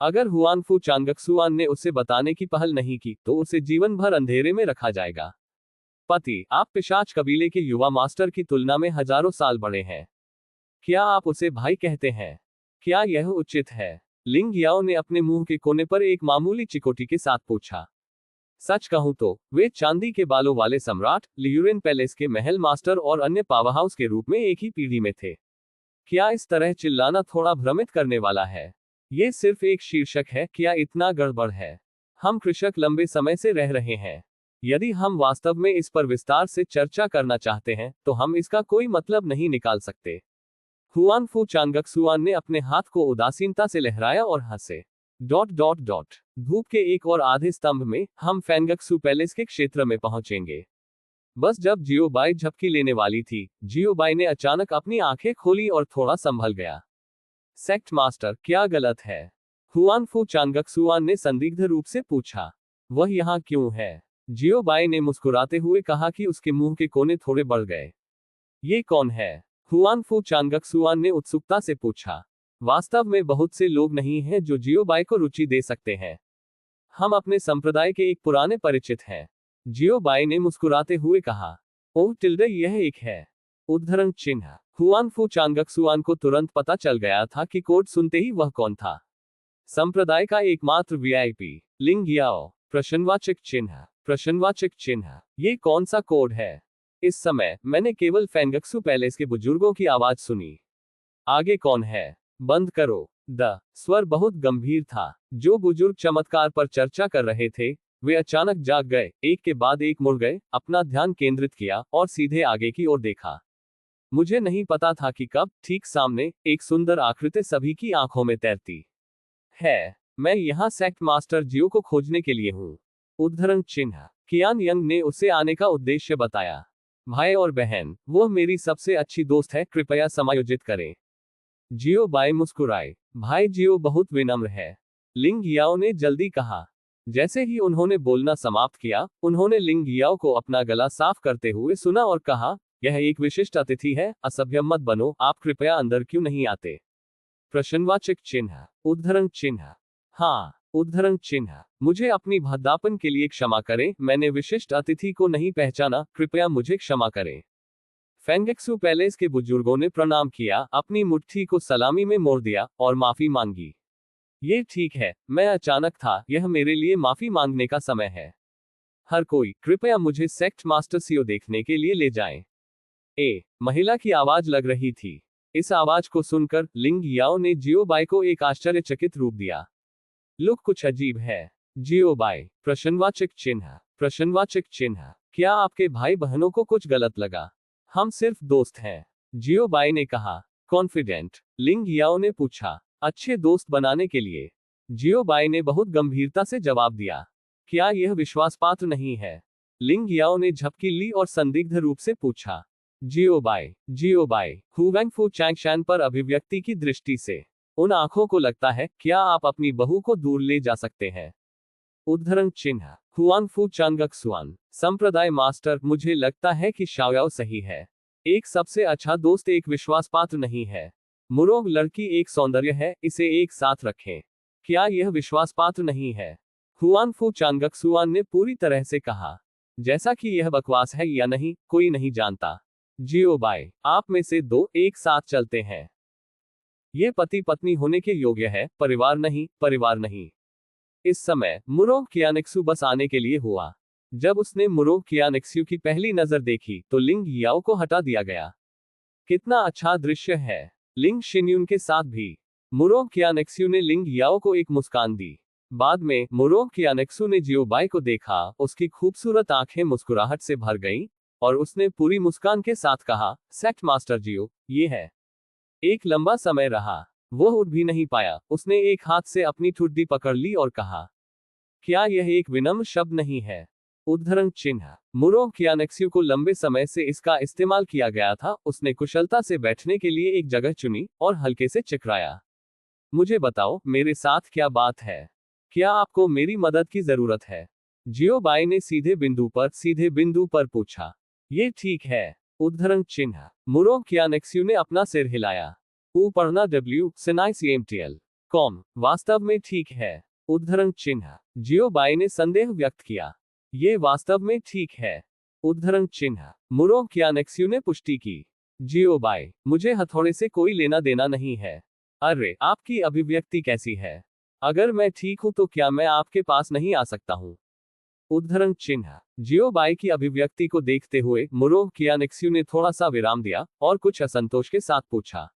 अगर हुआनफू चांगक्सुआन ने उसे बताने की पहल नहीं की तो उसे जीवन भर अंधेरे में रखा जाएगा। पति, आप पिशाच कबीले के युवा मास्टर की तुलना में हजारों साल बड़े हैं। क्या आप उसे भाई कहते हैं? क्या यह उचित है? लिंग याओ ने अपने मुंह के कोने पर एक मामूली चिकोटी के साथ पूछा। सच कहूं तो वे चांदी के बालों वाले सम्राट लियूरेन पैलेस के महल मास्टर और अन्य पावर हाउस के रूप में एक ही पीढ़ी में थे। क्या इस तरह चिल्लाना थोड़ा भ्रमित करने वाला है? ये सिर्फ एक शीर्षक है, क्या इतना गड़बड़ है? हम कृषक लंबे समय से रह रहे हैं। यदि हम वास्तव में इस पर विस्तार से चर्चा करना चाहते हैं तो हम इसका कोई मतलब नहीं निकाल सकते। हुआनफू चांगक्सुआन ने अपने हाथ को उदासीनता से लहराया और हंसे। धूप के एक और आधे स्तंभ में हम फैंगक्सू पैलेस के क्षेत्र में पहुंचेंगे। बस जब जियोबाई झपकी लेने वाली थी, जियोबाई ने अचानक अपनी आंखें खोली और थोड़ा संभल गया। सेक्ट मास्टर, क्या गलत है? हुआनफू चांगक्सुआन ने संदिग्ध रूप से पूछा। वह यहाँ क्यों है? जियोबाई ने मुस्कुराते हुए कहा कि उसके मुंह के कोने थोड़े बढ़ गए। ये कौन है? हुआनफू चांगक्सुआन ने उत्सुकता से पूछा। वास्तव में बहुत से लोग नहीं हैं जो जियोबाई को रुचि दे सकते हैं। हम अपने संप्रदाय के एक पुराने परिचित हैं। जियोबाई ने मुस्कुराते हुए कहा। ओह टिल्डे, यह एक है। उद्धरण चिन्ह। हुआनफू चांगक्सुआन को तुरंत पता चल गया था कि कोड सुनते ही वह कौन था। संप्रदाय का एकमात्र वीआईपी लिंग याओ। प्रश्नवाचक चिन्ह। प्रश्नवाचक चिन्ह। ये कौन सा कोड है? इस समय मैंने केवल फैंगक्सू पैलेस के बुजुर्गों की आवाज सुनी। आगे कौन है? बंद करो। द स्वर बहुत गंभीर था। जो बुजुर्ग चमत्कार पर चर्चा कर रहे थे वे अचानक जाग गए, एक के बाद एक मुड़ गए, अपना ध्यान केंद्रित किया और सीधे आगे की ओर देखा। मुझे नहीं पता था कि कब ठीक सामने एक सुंदर आकृति सभी की आंखों में तैरती है। मैं यहाँ सेक्ट मास्टर जियो को खोजने के लिए हूँ। उद्धरण चिन्ह। कियान यंग ने उसे आने का उद्देश्य बताया। भाई और बहन, वो मेरी सबसे अच्छी दोस्त है, कृपया समायोजित करें। जियो बाई मुस्कुराए। भाई जियो बहुत विनम्र है, लिंग याओ ने जल्दी कहा। जैसे ही उन्होंने बोलना समाप्त किया, उन्होंने लिंग याओ को अपना गला साफ करते हुए सुना और कहा, यह एक विशिष्ट अतिथि है, असभ्य मत बनो, आप कृपया अंदर क्यों नहीं आते? प्रश्नवाचक चिन्ह। उद्धरण चिन्ह। हाँ, उद्धरण चिन्ह। मुझे अपनी भद्दापन के लिए क्षमा करें, मैंने विशिष्ट अतिथि को नहीं पहचाना, कृपया मुझे क्षमा करें। फैंगक्सू पैलेस के बुजुर्गों ने प्रणाम किया, अपनी मुट्ठी को सलामी में मोड़ दिया और माफी मांगी। ये ठीक है, मैं अचानक था, यह मेरे लिए माफी मांगने का समय है। हर कोई, कृपया मुझे सेक्ट मास्टर सियो देखने के लिए ले जाएं। महिला की आवाज लग रही थी। इस आवाज को सुनकर लिंग याओ ने जियोबाई को एक आश्चर्यचकित रूप दिया। लुक कुछ अजीब है। जियोबाई। प्रश्नवाचक चिन्ह। प्रश्नवाचक चिन्ह। क्या आपके भाई बहनों को कुछ गलत लगा? हम सिर्फ दोस्त हैं, जियोबाई ने कहा। कॉन्फिडेंट? लिंग याओ ने पूछा। अच्छे दोस्त बनाने के लिए? जियोबाई ने बहुत गंभीरता से जवाब दिया। क्या यह विश्वासपात्र नहीं है? लिंग याओ ने झपकी ली और संदिग्ध रूप से पूछा। जियोबाई। जियोबाई। हुवैंगफू चैंगशान पर अभिव्यक्ति की दृष्टि से उन आंखों को लगता है, क्या आप अपनी बहू को दूर ले जा सकते हैं? उद्धरण चिन्ह। हुआनफू चांगक्सुआन। संप्रदाय मास्टर, मुझे लगता है कि शाओयाओ सही है। एक सबसे अच्छा दोस्त एक विश्वासपात्र नहीं है। मुरोग लड़की एक सौंदर्य है, इसे एक साथ रखें। क्या यह विश्वासपात्र नहीं है? हुआनफू चांगक्सुआन ने पूरी तरह से कहा। जैसा कि यह बकवास है या नहीं, कोई नहीं जानता। जियोबाई। आप में से दो एक साथ चलते हैं। ये पति पत्नी होने के योग्य है, परिवार नहीं, परिवार नहीं। इस समय मुरोग कियानेक्सू बस आने के लिए हुआ। जब उसने मुरोग कियानेक्सू की पहली नजर देखी तो लिंग याओ को हटा दिया गया। कितना अच्छा दृश्य है। लिंग शिन्यून के साथ भी। मुरोग कियानेक्सू ने लिंग याओ को एक मुस्कान दी। बाद में मुरोग कियानेक्सू ने जियोबाई को देखा, उसकी खूबसूरत आंखें मुस्कुराहट से भर गईं और उसने पूरी मुस्कान के साथ कहा, सेक्ट मास्टर जियो, ये है। एक लंबा समय रहा। वो उठ भी नहीं पाया। उसने एक हाथ से अपनी ठुड्डी पकड़ ली और कहा, क्या यह एक विनम्र शब्द नहीं है? उद्धरण चिन्ह। मुरोग कियानेक्सू को लंबे समय से इसका इस्तेमाल किया गया था। उसने कुशलता से बैठने के लिए एक जगह चुनी और हल्के से चिकराया। मुझे बताओ, मेरे साथ क्या बात है? क्या आपको मेरी मदद की जरूरत है? जियोबाई ने सीधे बिंदु पर पूछा। ये ठीक है। उद्धरण चिन्ह। मुरोग कियानेक्सू ने अपना सिर हिलाया। ऊ पढ़ना W, सिनाई CMTL। कॉम वास्तव में ठीक है। उद्धरण चिन्ह। जियोबाई ने संदेह व्यक्त किया। ये वास्तव में ठीक है। उद्धरण चिन्ह। मुरो क्यानेक्स्यू ने पुष्टि की। जियोबाई, मुझे हथौड़े से कोई लेना देना नहीं है। अरे, आपकी अभिव्यक्ति कैसी है? अगर मैं ठीक हूं तो क्या मैं आपके पास नहीं आ सकता हूं? उद्धरण चिन्ह। जियोबाई की अभिव्यक्ति को देखते हुए मुरो क्यानेक्स्यू ने थोड़ा सा विराम दिया और कुछ असंतोष के साथ पूछा,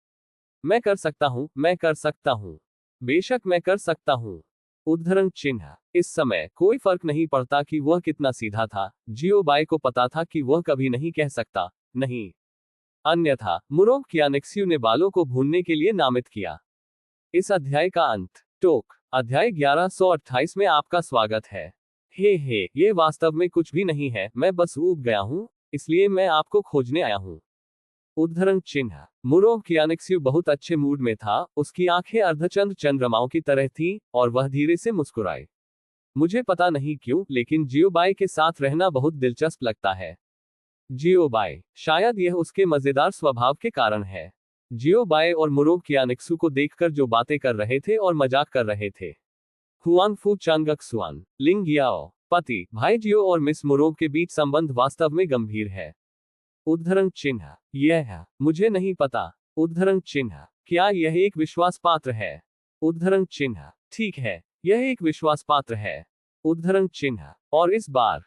मैं कर सकता हूं, मैं कर सकता हूं। बेशक मैं कर सकता हूं। उद्धरण चिन्ह। इस समय कोई फर्क नहीं पड़ता कि वह कितना सीधा था, जियोबाई को पता था कि वह कभी नहीं कह सकता, नहीं। अन्यथा, मुरो क्यानेक्स्यू ने बालों को भूनने के लिए नामित किया। इस अध्याय का अंत। टोक। अध्याय 1128 में आपका स्वागत है। हे, ये वास्तव में कुछ भी नहीं है, मैं बस ऊब गया हूं, इसलिए मैं आपको खोजने आया हूं। उद्धरण चिन्ह। मुरो क्यानेक्स्यू बहुत अच्छे मूड में था, उसकी आंखें अर्धचंद्र चंद्रमाओं की तरह थीं, और वह धीरे से मुस्कुराए। मुझे पता नहीं क्यों, लेकिन जियोबाई के साथ रहना बहुत दिलचस्प लगता है। जियोबाई, शायद यह उसके मजेदार स्वभाव के कारण है। जियोबाई और मुरो क्यानेक्स्यू को देखकर जो बातें कर रहे थे और मजाक कर रहे थे। हुआंगफू चांगक्सुआन, लिंग याओ, पति, भाई जियो और मिस मुरो के बीच संबंध वास्तव में गंभीर है। उद्धरण चिन्ह। यह मुझे नहीं पता। उद्धरण चिन्ह। क्या यह एक विश्वास पात्र है? उद्धरण चिन्ह। ठीक है, यह एक विश्वास पात्र है। उद्धरण चिन्ह। और इस बार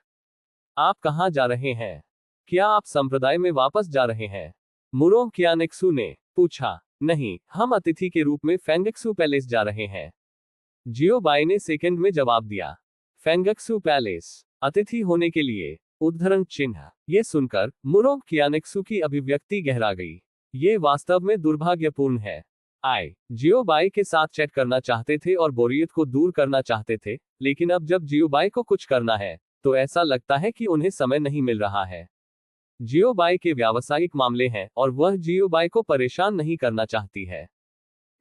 आप कहां जा रहे हैं? क्या आप संप्रदाय में वापस जा रहे हैं? मुरो क्यानेक्स्यू ने पूछा। नहीं, हम अतिथि के रूप में फेंगक्सू पैलेस जा रहे हैं। जियोबाई ने सेकंड में जवाब दिया। फेंगक्सू पैलेस, अतिथि होने के लिए? उद्धरण चिन्ह। ये सुनकर मुरो क्यानेक्स्यू की अभिव्यक्ति गहरा गई। ये वास्तव में दुर्भाग्यपूर्ण है। जियोबाई के साथ चैट करना चाहते थे और बोरियत को दूर करना चाहते थे, लेकिन अब जब जियोबाई को कुछ करना है, तो ऐसा लगता है कि उन्हें समय नहीं मिल रहा है। जियोबाई के व्यावसायिक मामले हैं और वह जियोबाई को परेशान नहीं करना चाहती है।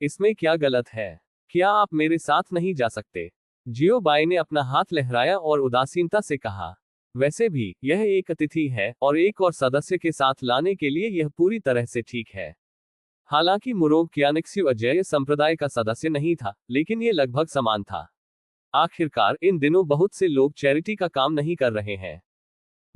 इसमें क्या गलत है? क्या आप मेरे साथ नहीं जा सकते? जियोबाई ने अपना हाथ लहराया और उदासीनता से कहा। वैसे भी, यह एक अतिथि है और एक और सदस्य के साथ लाने के लिए यह पूरी तरह से ठीक है। हालांकि मुरो क्यानेक्स्यू अजेय संप्रदाय का सदस्य नहीं था, लेकिन यह लगभग समान था। आखिरकार इन दिनों बहुत से लोग चैरिटी का काम नहीं कर रहे हैं।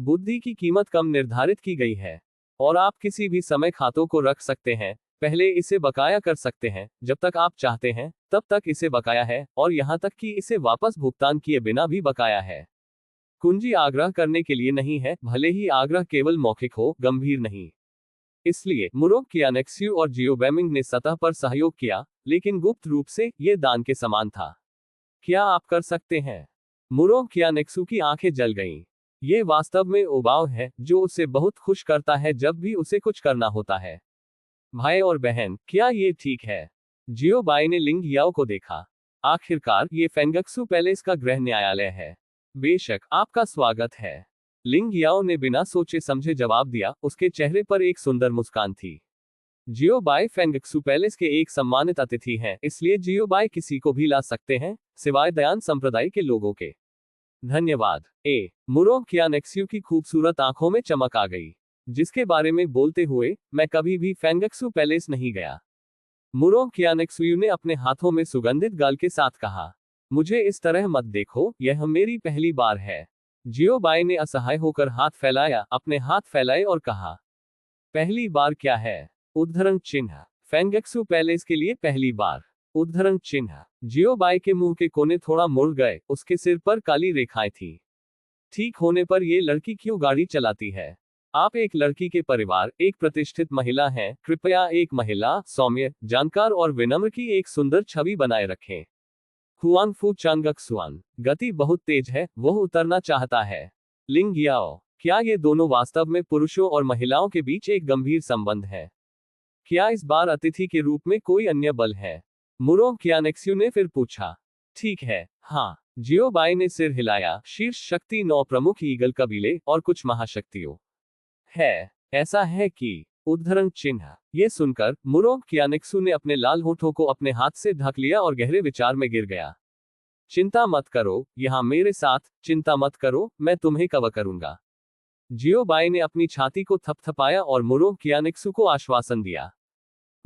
बुद्धि की कीमत कम निर्धारित की गई है, और आप किसी भी समय खातों को रख सकते हैं, पहले इसे बकाया कर सकते हैं, जब तक आप चाहते हैं, तब तक इसे बकाया है, और यहां तक कि इसे वापस भुगतान किए बिना भी बकाया है। कुंजी आग्रह करने के लिए नहीं है, भले ही आग्रह केवल मौखिक हो, गंभीर नहीं। इसलिए मुरो क्यानेक्स्यू और जियोबैमिंग ने सतह पर सहयोग किया, लेकिन गुप्त रूप से यह दान के समान था। क्या आप कर सकते हैं? मुरो क्यानेक्स्यू की आंखें जल गईं। ये वास्तव में उबाऊ है, जो उसे बहुत खुश करता है जब भी उसे कुछ करना होता है। भाई और बहन, क्या ये ठीक है? जियोबाई ने लिंग याओ को देखा। आखिरकार ये फेंगक्सू पैलेस का गृह न्यायालय है। बेशक, आपका स्वागत है। लिंग याओ ने बिना सोचे समझे जवाब दिया, उसके चेहरे पर एक सुंदर मुस्कान थी। जियोबाई फेंगक्सू पैलेस के एक सम्मानित अतिथि हैं, इसलिए जियोबाई किसी को भी ला सकते हैं, सिवाय दयान संप्रदाय के लोगों के। धन्यवाद। मुरो क्यानेक्स्यू की खूबसूरत आंखों में चमक आ गई, जिसके बारे में बोलते हुए मैं कभी भी फेंगक्सू पैलेस नहीं गया। मुरो क्यानेक्स्यू ने अपने हाथों में सुगंधित गाल के साथ कहा, मुझे इस तरह मत देखो, यह मेरी पहली बार है। जियोबाई ने असहाय होकर हाथ फैलाया, अपने हाथ फैलाए और कहा, पहली बार क्या है? उद्धरण चिन्ह। फेंगक्सू पैलेस के लिए पहली बार। उद्धरण चिन्ह। जियोबाई के मुंह के कोने थोड़ा मुड़ गए, उसके सिर पर काली रेखाएं थी। ठीक होने पर ये लड़की क्यों गाड़ी चलाती है? आप एक लड़की के परिवार, एक प्रतिष्ठित महिला हैं, कृपया एक महिला, सौम्य, जानकार और विनम्र की एक सुंदर छवि बनाए रखें। हुआंगफू चांगक्सुआन, गति बहुत तेज है, वह उतरना चाहता है। लिंग याओ, क्या ये दोनों वास्तव में पुरुषों और महिलाओं के बीच एक गंभीर संबंध है? क्या इस बार अतिथि के रूप में कोई अन्य बल है? मुरो क्यानेक्स्यू ने फिर पूछा। ठीक है, हाँ। जियोबाई ने सिर हिलाया। शीर्ष शक्ति 9 प्रमुख ईगल कबीले और कुछ महाशक्तियों है। ऐसा है कि उद्धरण चिन्ह। ये सुनकर मुरो क्यानेक्स्यू ने अपने लाल होठों को अपने हाथ से ढक लिया और गहरे विचार में गिर गया। चिंता मत करो, यहां मेरे साथ, चिंता मत करो, मैं तुम्हें कवर करूंगा। जियोबाई ने अपनी छाती को थपथपाया और मुरो क्यानेक्स्यू को आश्वासन दिया।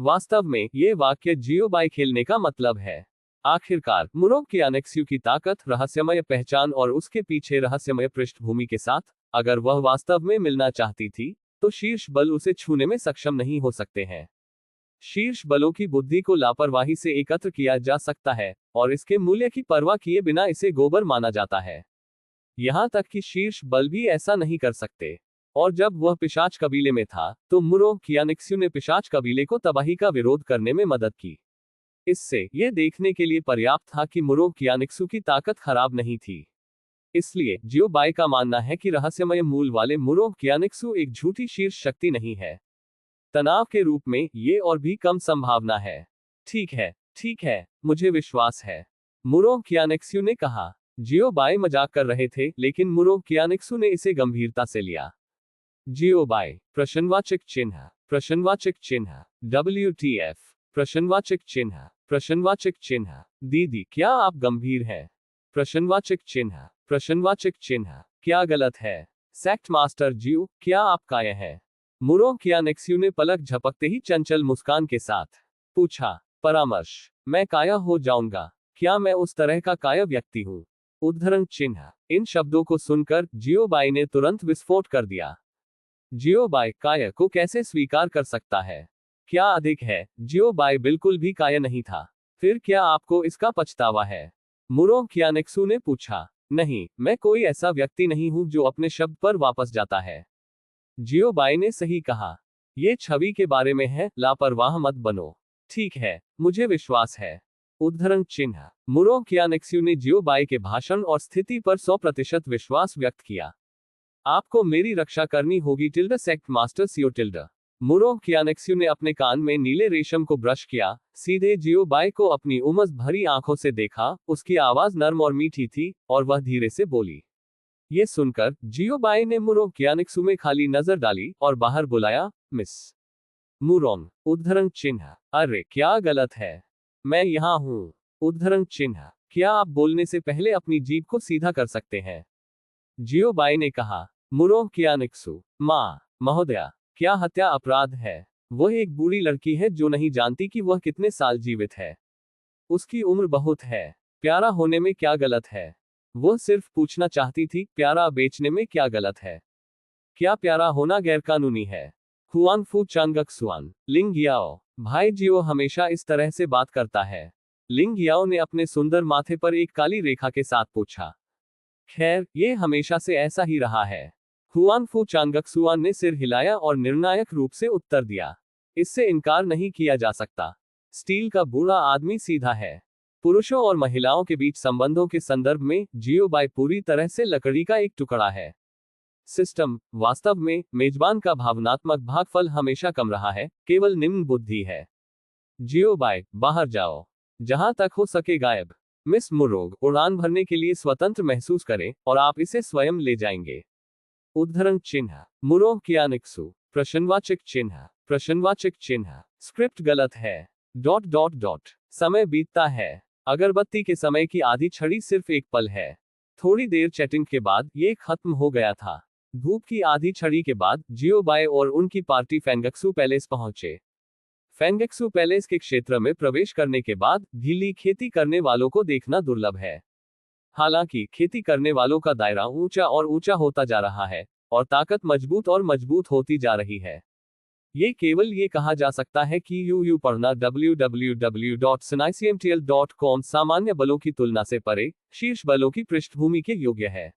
वास्तव में, ये वाक्य जियोबाई खेलने का मतलब है। आखिरकार मुरोंग कियानेक्स्यू की ताकत, रहस्यमय पहचान और उसके पीछे रहस्यमय पृष्ठभूमि के साथ, अगर वह वास्तव में मिलना चाहती थी, तो शीर्ष बल उसे छूने में सक्षम नहीं हो सकते हैं। शीर्ष बलों की बुद्धि को लापरवाही से एकत्र किया जा सकता है, और इसके मूल्य की परवाह किए बिना इसे गोबर माना जाता है। यहां तक कि शीर्ष बल भी ऐसा नहीं कर सकते। और जब वह पिशाच कबीले में था, तो मुरोंग कियानेक्स्यू ने पिशाच कबीले को तबाही का विरोध करने में मदद की। इससे यह देखने के लिए पर्याप्त था कि मुरोंग कियानेक्स्यू की ताकत खराब नहीं थी। इसलिए जियो बाई का मानना है कि रहस्यमय मूल वाले मुरोंग कियानेक्स्यू एक झूठी शीर्ष शक्ति नहीं है। तनाव के रूप में ये और भी कम संभावना है। ठीक है, मुझे विश्वास है, मुरोंग कियानेक्स्यू ने कहा। जियो बाई मजाक कर रहे थे, लेकिन मुरोंग कियानेक्स्यू ने इसे गंभीरता से लिया। जियो बाई, प्रश्नवाचक चिन्ह, WTF, प्रश्नवाचक चिन्ह, दीदी क्या आप गंभीर हैं? प्रश्नवाचक चिन्ह, क्या गलत है? सेक्ट मास्टर जियो, क्या आप कायर हैं? मुरोंग कियानेक्स्यू ने पलक झपकते ही चंचल मुस्कान के साथ पूछा। परामर्श, मैं काया हो जाऊंगा? क्या मैं उस तरह का काया व्यक्ति हूँ? उद्धरण चिन्ह। इन शब्दों को सुनकर जियो बाई ने तुरंत विस्फोट कर दिया। जियो बाई काया को कैसे स्वीकार कर सकता है? क्या अधिक है, जियो बाई बिल्कुल भी काया नहीं था। फिर क्या आपको इसका पछतावा है? मुरोंग कियानेक्स्यू ने पूछा। नहीं, मैं कोई ऐसा व्यक्ति नहीं हूं जो अपने शब्द पर वापस जाता है। जियो बाई ने सही कहा। ये छवि के बारे में है, लापरवाह मत बनो। ठीक है, मुझे विश्वास है। उद्धरण चिन्ह। मुरोंग कियानेक्स्यू ने जियो बाई के भाषण और स्थिति पर 100% विश्वास व्यक्त किया। आपको मेरी रक्षा करनी होगी सेक्ट मास्टर सियो। मुरोंग कियानेक्स्यू ने अपने कान में नीले रेशम को ब्रश किया, सीधे जियो बाई को अपनी उमस भरी आंखों से देखा। उसकी आवाज नर्म और मीठी थी, और वह धीरे से बोली। ये सुनकर जियो बाई ने मुरोंग कियानेक्स्यू में खाली नजर डाली और बाहर बुलाया, मिस मुरोंग। उद्धरण चिन्ह। अरे क्या गलत है? मैं यहाँ हूँ। उद्धरण चिन्ह। क्या आप बोलने से पहले अपनी जीभ को सीधा कर सकते हैं? जियो बाई ने कहा। मुरोंग कियानेक्स्यू, माँ महोदया, क्या हत्या अपराध है? वह एक बूढ़ी लड़की है जो नहीं जानती कि वह कितने साल जीवित है। उसकी उम्र बहुत है। प्यारा होने में क्या गलत है? वह सिर्फ पूछना चाहती थी, प्यारा बेचने में क्या गलत है? क्या प्यारा होना गैरकानूनी है? हुआन फू चांगक सुआन, लिंग याओ। भाई जियो हमेशा इस तरह से बात करता है? लिंग याओ ने अपने सुंदर माथे पर एक काली रेखा के साथ पूछा। खैर, ये हमेशा से ऐसा ही रहा है। हुआन फू चांगक सुआन ने सिर हिलाया और निर्णायक रूप से उत्तर दिया। इससे इनकार नहीं किया जा सकता। स्टील का बूढ़ा आदमी सीधा है। पुरुषों और महिलाओं के बीच संबंधों के संदर्भ में जियो बाई पूरी तरह से लकड़ी का एक टुकड़ा है। सिस्टम, वास्तव में, मेजबान का भावनात्मक भागफल हमेशा कम रहा है, केवल निम्न बुद्धि है। जियो बाई, बाहर जाओ। जहां तक हो सके गायब। मिस मुरोंग, उड़ान भरने के लिए स्वतंत्र महसूस करें, और आप इसे स्वयं ले जाएंगे। उद्धरण चिन्ह। मुरोंग कियानेक्स्यू, प्रश्नवाचक चिन्ह, स्क्रिप्ट गलत है। ... समय बीतता है। अगरबत्ती के समय की आधी छड़ी सिर्फ एक पल है। थोड़ी देर चैटिंग के बाद ये खत्म हो गया था। धूप की आधी छड़ी के बाद जियो बाई और उनकी पार्टी फेंगक्सू पैलेस पहुंचे। फेंगक्सू पैलेस के क्षेत्र में प्रवेश करने के बाद ढीली खेती करने वालों को देखना दुर्लभ है। हालांकि खेती करने वालों का दायरा ऊंचा और ऊंचा होता जा रहा है, और ताकत मजबूत और मजबूत होती जा रही है। ये केवल ये कहा जा सकता है कि यू पढ़ना www.snicmtl.com सामान्य बलों की तुलना से परे, शीर्ष बलों की पृष्ठभूमि के योग्य है।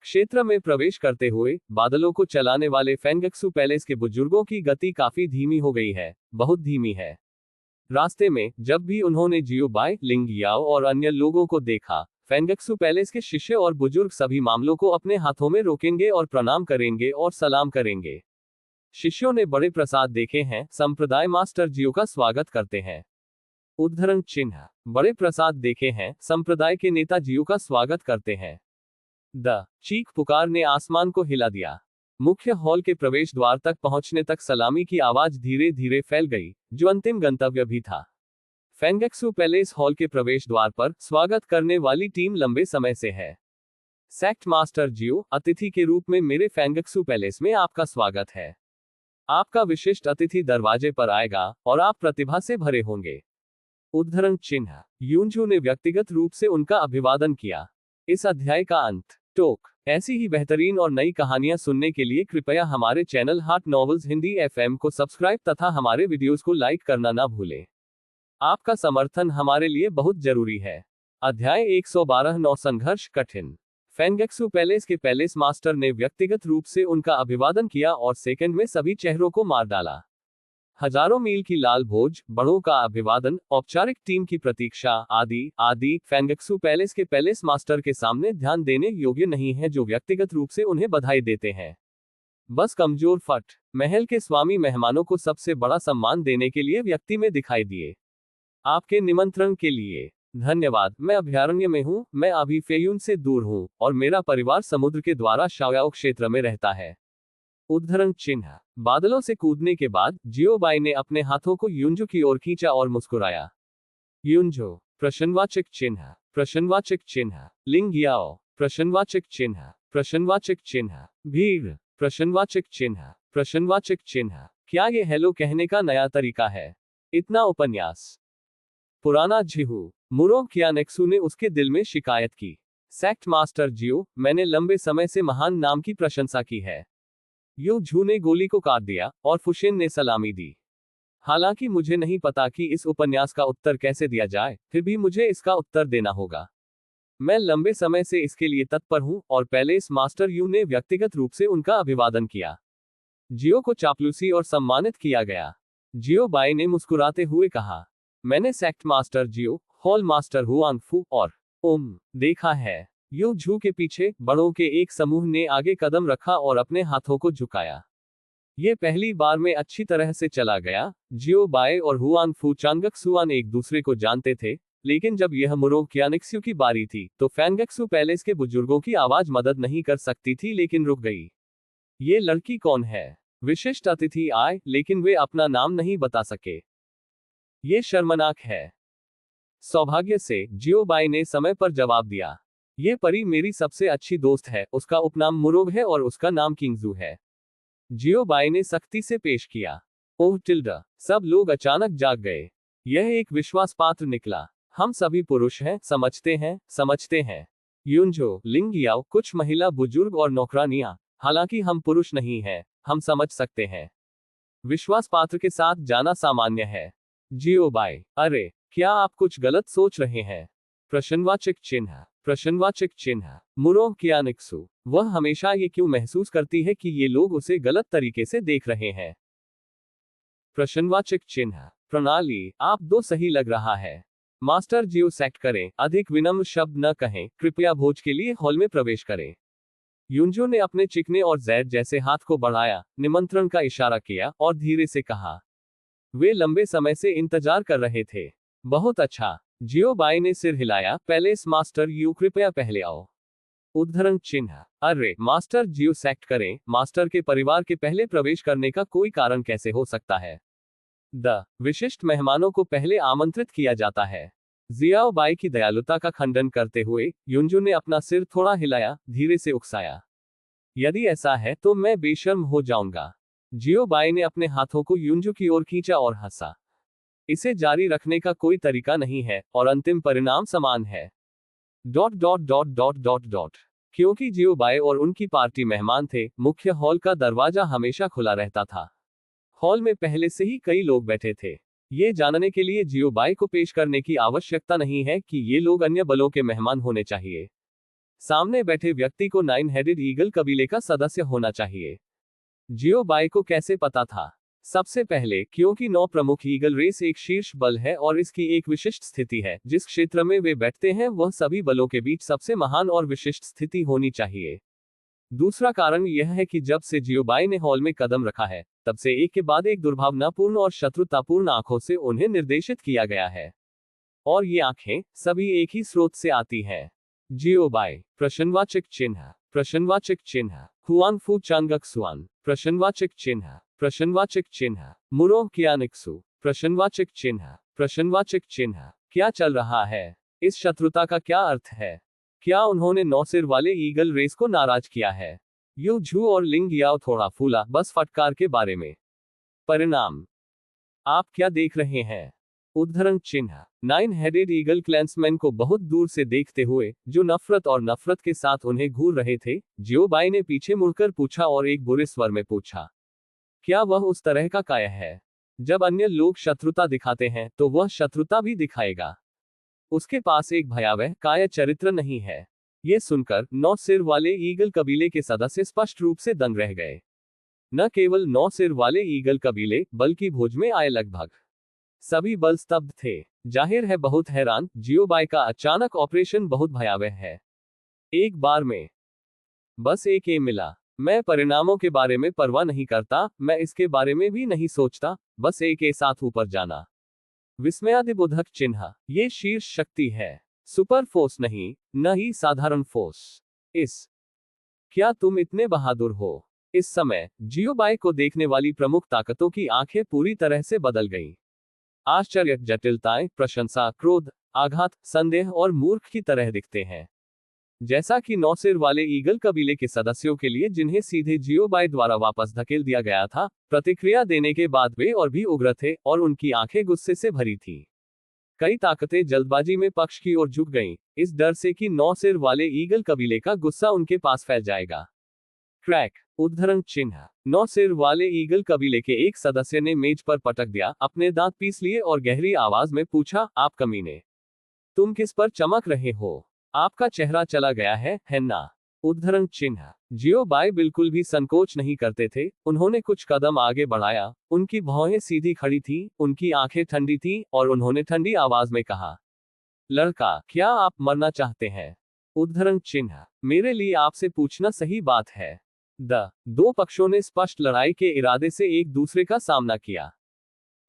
क्षेत्र में प्रवेश करते हुए, बादलों को चलाने वाले फेंगक्सू पैलेस के बुजुर्गों की गति काफी धीमी हो गई है, बहुत धीमी है। रास्ते में, जब भी उन्होंने जियो बाई, लिंग याओ और अन्य लोगों को देखा, फेंगक्सू पैलेस के शिष्य और बुजुर्ग सभी मामलों को अपने हाथों में रोकेंगे और प्रणाम करेंगे और सलाम करेंगे। शिष्यों ने बड़े प्रसाद देखे हैं, संप्रदाय मास्टर जियो का स्वागत करते हैं। उद्धरण चिन्ह। बड़े प्रसाद देखे हैं, संप्रदाय के नेता जियो का स्वागत करते हैं। द चीख पुकार ने आसमान को हिला दिया। मुख्य हॉल के प्रवेश द्वार तक पहुंचने तक सलामी की आवाज धीरे धीरे फैल गई, जो अंतिम गंतव्य भी था। फेंगक्सू पैलेस हॉल के प्रवेश द्वार पर स्वागत करने वाली टीम लंबे समय से है। सेक्ट मास्टर जियो, अतिथि के रूप में मेरे फेंगक्सू पैलेस में आपका स्वागत है। आपका विशिष्ट अतिथि दरवाजे पर आएगा, और आप प्रतिभा से भरे होंगे। उद्धरण चिन्ह। यूनझू ने व्यक्तिगत रूप से उनका अभिवादन किया। इस अध्याय का अंत। टोक। ऐसी ही बेहतरीन और नई कहानियां सुनने के लिए कृपया हमारे चैनल हाट नॉवेल्स हिंदी एफएम को सब्सक्राइब तथा हमारे वीडियोस को लाइक करना ना भूलें। आपका समर्थन हमारे लिए बहुत जरूरी है। अध्याय 112 नौ संघर्ष कठिन। फेंगेक्सू पैलेस के पैलेस मास्टर ने व्यक्तिगत रूप से उनका अभिवादन किया और सेकंड में सभी चेहरों को मार डाला। हजारों मील की लाल भोज, बड़ों का अभिवादन, औपचारिक टीम की प्रतीक्षा, आदि आदि फेंगेक्सू पैलेस के पैलेस मास्टर के सामने ध्यान देने योग्य नहीं है जो व्यक्तिगत रूप से उन्हें बधाई देते हैं। बस कमजोर फट। महल के स्वामी मेहमानों को सबसे बड़ा सम्मान देने के लिए व्यक्ति में दिखाई दिए। आपके निमंत्रण के लिए धन्यवाद। मैं अभयारण्य में हूँ, मैं अभी फेयून से दूर हूँ और मेरा परिवार समुद्र के द्वारा शाओयाओ क्षेत्र में रहता है। उद्धरण चिन्ह। बादलों से कूदने के बाद जियोबाई ने अपने हाथों को यूनझू की ओर खींचा और मुस्कुराया। यूनझू। प्रश्नवाचक चिन्ह। प्रश्नवाचक चिन्ह। लिंग याओ। प्रश्नवाचक चिन्ह। प्रश्नवाचक चिन्ह। भीड़। प्रश्नवाचक चिन्ह। प्रश्नवाचक चिन्ह। क्या ये हेलो कहने का नया तरीका है? इतना उपन्यास। पुराना जिहू। मुरो कियानेक्सू ने उसके दिल में शिकायत की। सेक्ट मास्टर जियो, मैंने लंबे समय से महान नाम की प्रशंसा की है। यू झू ने गोली को काट दिया और फुशेन ने सलामी दी। हालांकि मुझे नहीं पता कि इस उपन्यास का उत्तर कैसे दिया जाए, फिर भी मुझे इसका उत्तर देना होगा। मैं लंबे समय से इसके लिए तत्पर हूं और पैलेस मास्टर यू ने व्यक्तिगत रूप से उनका अभिवादन किया। जियो को चापलूसी और सम्मानित किया गया। जियो बाई ने मुस्कुराते हुए कहा, मैंने सेक्ट मास्टर जियो, हॉल मास्टर हुआंगफू और देखा है। यू झू के पीछे बड़ों के एक समूह ने आगे कदम रखा और अपने हाथों को झुकाया। ये पहली बार में अच्छी तरह से चला गया। जियो बाय और हुआंगफू चांगक्सुआन एक दूसरे को जानते थे, लेकिन जब यह मुरो कियानेक्सू की बारी थी तो फैंगक्सू पैलेस के बुजुर्गों की आवाज मदद नहीं कर सकती थी लेकिन रुक गई। ये लड़की कौन है? विशिष्ट अतिथि आए लेकिन वे अपना नाम नहीं बता सके। ये शर्मनाक है। सौभाग्य से जियो बाई ने समय पर जवाब दिया। ये परी मेरी सबसे अच्छी दोस्त है, उसका उपनाम मुरोग है और उसका नाम किंगजू है। जियो बाई ने सख्ती से पेश किया। ओह टिल्डा। सब लोग अचानक जाग गए। यह एक विश्वास पात्र निकला। हम सभी पुरुष हैं, समझते हैं। यूनझो, लिंग याओ, कुछ महिला बुजुर्ग और नौकरानियां, हालांकि हम पुरुष नहीं हैं, हम समझ सकते हैं। विश्वास पात्र के साथ जाना सामान्य है। जियो बाई, अरे क्या आप कुछ गलत सोच रहे हैं? प्रश्नवाचक चिन्ह। प्रश्नवाचक चिन्ह। मुरो कियानेक्सू, वह हमेशा ये क्यों महसूस करती है कि ये लोग उसे गलत तरीके से देख रहे हैं? प्रश्नवाचक चिन्ह। प्रणाली, आप दो सही लग रहा है। मास्टर जियो सेक्ट करें, अधिक विनम्र शब्द न कहें, कृपया भोज के लिए हॉल में प्रवेश करें। यूनझो ने अपने चिकने और जैद जैसे हाथ को बढ़ाया, निमंत्रण का इशारा किया और धीरे से कहा। वे लंबे समय से इंतजार कर रहे थे। बहुत अच्छा। जियो बाई ने सिर हिलाया। पैलेस मास्टर यू, कृपया पहले आओ। उद्धरण चिन्ह। अरे मास्टर जियो सेक्ट करें, मास्टर के परिवार के पहले प्रवेश करने का कोई कारण कैसे हो सकता है? विशिष्ट मेहमानों को पहले आमंत्रित किया जाता है। जियाओ बाई की दयालुता का खंडन करते हुए यूनझू ने अपना सिर थोड़ा हिलाया, धीरे से उकसाया। यदि ऐसा है तो मैं बेशर्म हो जाऊंगा। जियो बाई ने अपने हाथों को यूनझू की ओर खींचा और हंसा। इसे जारी रखने का कोई तरीका नहीं है और अंतिम परिणाम समान है। क्योंकि जियो बाई और उनकी पार्टी मेहमान थे, मुख्य हॉल का दरवाजा हमेशा खुला रहता था। हॉल में पहले से ही कई लोग बैठे थे। ये जानने के लिए जियो बाई को पेश करने की आवश्यकता नहीं है कि ये लोग अन्य बलों के मेहमान होने चाहिए। सामने बैठे व्यक्ति को 9 हेडेड ईगल कबीले का सदस्य होना चाहिए। जियो बाई को कैसे पता था? सबसे पहले, क्योंकि 9 प्रमुख ईगल रेस एक शीर्ष बल है और इसकी एक विशिष्ट स्थिति है। जिस क्षेत्र में वे बैठते हैं वह सभी बलों के बीच सबसे महान और विशिष्ट स्थिति होनी चाहिए। दूसरा कारण यह है कि जब से जियो बाई ने हॉल में कदम रखा है, तब से एक के बाद एक दुर्भावनापूर्ण और शत्रुतापूर्ण आंखों से उन्हें निर्देशित किया गया है। और ये आंखें सभी एक ही स्रोत से आती हैं। जियो बाई। प्रश्नवाचक चिन्ह। प्रश्नवाचक चिन्ह। हुआंगफू चांगक्सुआन। प्रश्नवाचक चिन्ह। प्रश्नवाचक चिन्ह। मुरो कियानेक्सू। प्रश्नवाचक चिन्ह। प्रश्नवाचक चिन्ह। क्या चल रहा है? इस शत्रुता का क्या अर्थ है? क्या उन्होंने 9 सिर वाले ईगल रेस को नाराज किया है? यू झू और लिंग याओ थोड़ा फूला, बस फटकार के बारे में। परिणाम। आप क्या देख रहे हैं? उद्धरण चिन्ह। 9 हेडेड ईगल क्लैंसमैन को बहुत दूर से देखते हुए, जो नफरत और नफरत के साथ उन्हें घूर रहे थे, जियोबाई ने पीछे मुड़कर पूछा और एक बुरे स्वर में पूछा, क्या वह उस तरह का काया है? जब अन्य लोग शत्रुता दिखाते हैं तो वह शत्रुता भी दिखाएगा। उसके पास एक भयावह काया चरित्र नहीं है। ये सुनकर 9 सिर वाले ईगल कबीले के सदस्य स्पष्ट रूप से दंग रह गए। न केवल 9 सिर वाले ईगल कबीले, बल्कि भोज में आए लगभग सभी बल स्तब्ध थे। जाहिर है बहुत हैरान, जियोबाई का अचानक ऑपरेशन बहुत भयावह है। एक बार में बस एक ए मिला। मैं परिणामों के बारे में परवाह नहीं करता, मैं इसके बारे में भी नहीं सोचता, बस एक ए साथ ऊपर जाना। विस्मयादिबोधक चिन्ह। ये शीर्ष शक्ति है, सुपर फोर्स नहीं, न ही साधारण फोर्स। क्या तुम इतने बहादुर हो? इस समय जियोबाई को देखने वाली प्रमुख ताकतों की आंखें पूरी तरह से बदल गईं। आश्चर्य, जटिलताएं, प्रशंसा, क्रोध, आघात, संदेह और मूर्ख की तरह दिखते हैं। जैसा कि 9 सिर वाले ईगल कबीले के सदस्यों के लिए, जिन्हें सीधे जियोबाई द्वारा वापस धकेल दिया गया था, प्रतिक्रिया देने के बाद वे और भी उग्र थे और उनकी आंखें गुस्से से भरी थीं। कई ताकतें जल्दबाजी में पक्ष की ओर झुक गईं, इस डर से कि 9 सिर वाले ईगल कबीले का गुस्सा उनके पास फैल जाएगा। क्रैक। उद्धरण चिन्ह। 9 सिर वाले ईगल कबीले के एक सदस्य ने मेज पर पटक दिया, अपने दांत पीस लिए और गहरी आवाज में पूछा, आप कमीने, तुम किस पर चमक रहे हो? आपका चेहरा चला गया है ना? उद्धरण चिन्ह। जियोबाई बिल्कुल भी संकोच नहीं करते थे। उन्होंने कुछ कदम आगे बढ़ाया, उनकी भौहें सीधी खड़ी थीं, उनकी आंखें ठंडी थीं, और उन्होंने ठंडी आवाज में कहा, लड़का, क्या आप मरना चाहते हैं? उद्धरण चिन्ह। मेरे लिए आपसे पूछना सही बात है। दो पक्षों ने स्पष्ट लड़ाई के इरादे से एक दूसरे का सामना किया।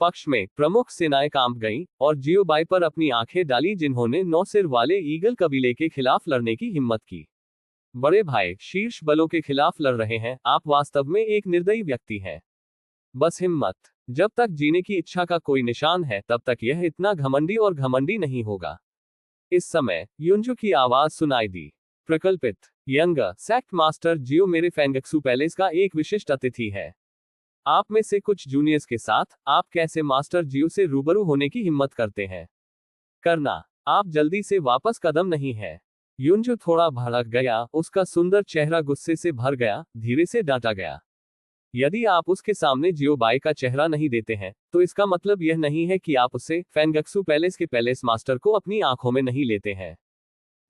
पक्ष में प्रमुख सेनाएं कांप गईं और जियोबाई पर अपनी आंखें डाली, जिन्होंने 9 सिर वाले ईगल कबीले के खिलाफ लड़ने की हिम्मत की। बड़े भाई शीर्ष बलों के खिलाफ लड़ रहे हैं, आप वास्तव में एक निर्दयी व्यक्ति हैं। बस हिम्मत। जब तक जीने की इच्छा का कोई निशान है, तब तक यह इतना घमंडी और घमंडी नहीं होगा। इस समय युंजू की आवाज सुनाई दी। प्रकल्पित यंग सेक्ट मास्टर जियो मेरे फेंगक्सू पैलेस का एक विशिष्ट अतिथि है। आप में से कुछ जूनियर्स के साथ आप कैसे मास्टर जियो से रूबरू होने की हिम्मत करते हैं? करना। आप जल्दी से वापस कदम नहीं है। युंजू थोड़ा भड़क गया, उसका सुंदर चेहरा गुस्से से भर गया, धीरे से डांटा गया। यदि आप उसके सामने जियोबाई का चेहरा नहीं देते हैं, तो इसका मतलब यह नहीं है कि आप उसे फेंगक्सू पैलेस के पैलेस मास्टर को अपनी आंखों में नहीं लेते हैं।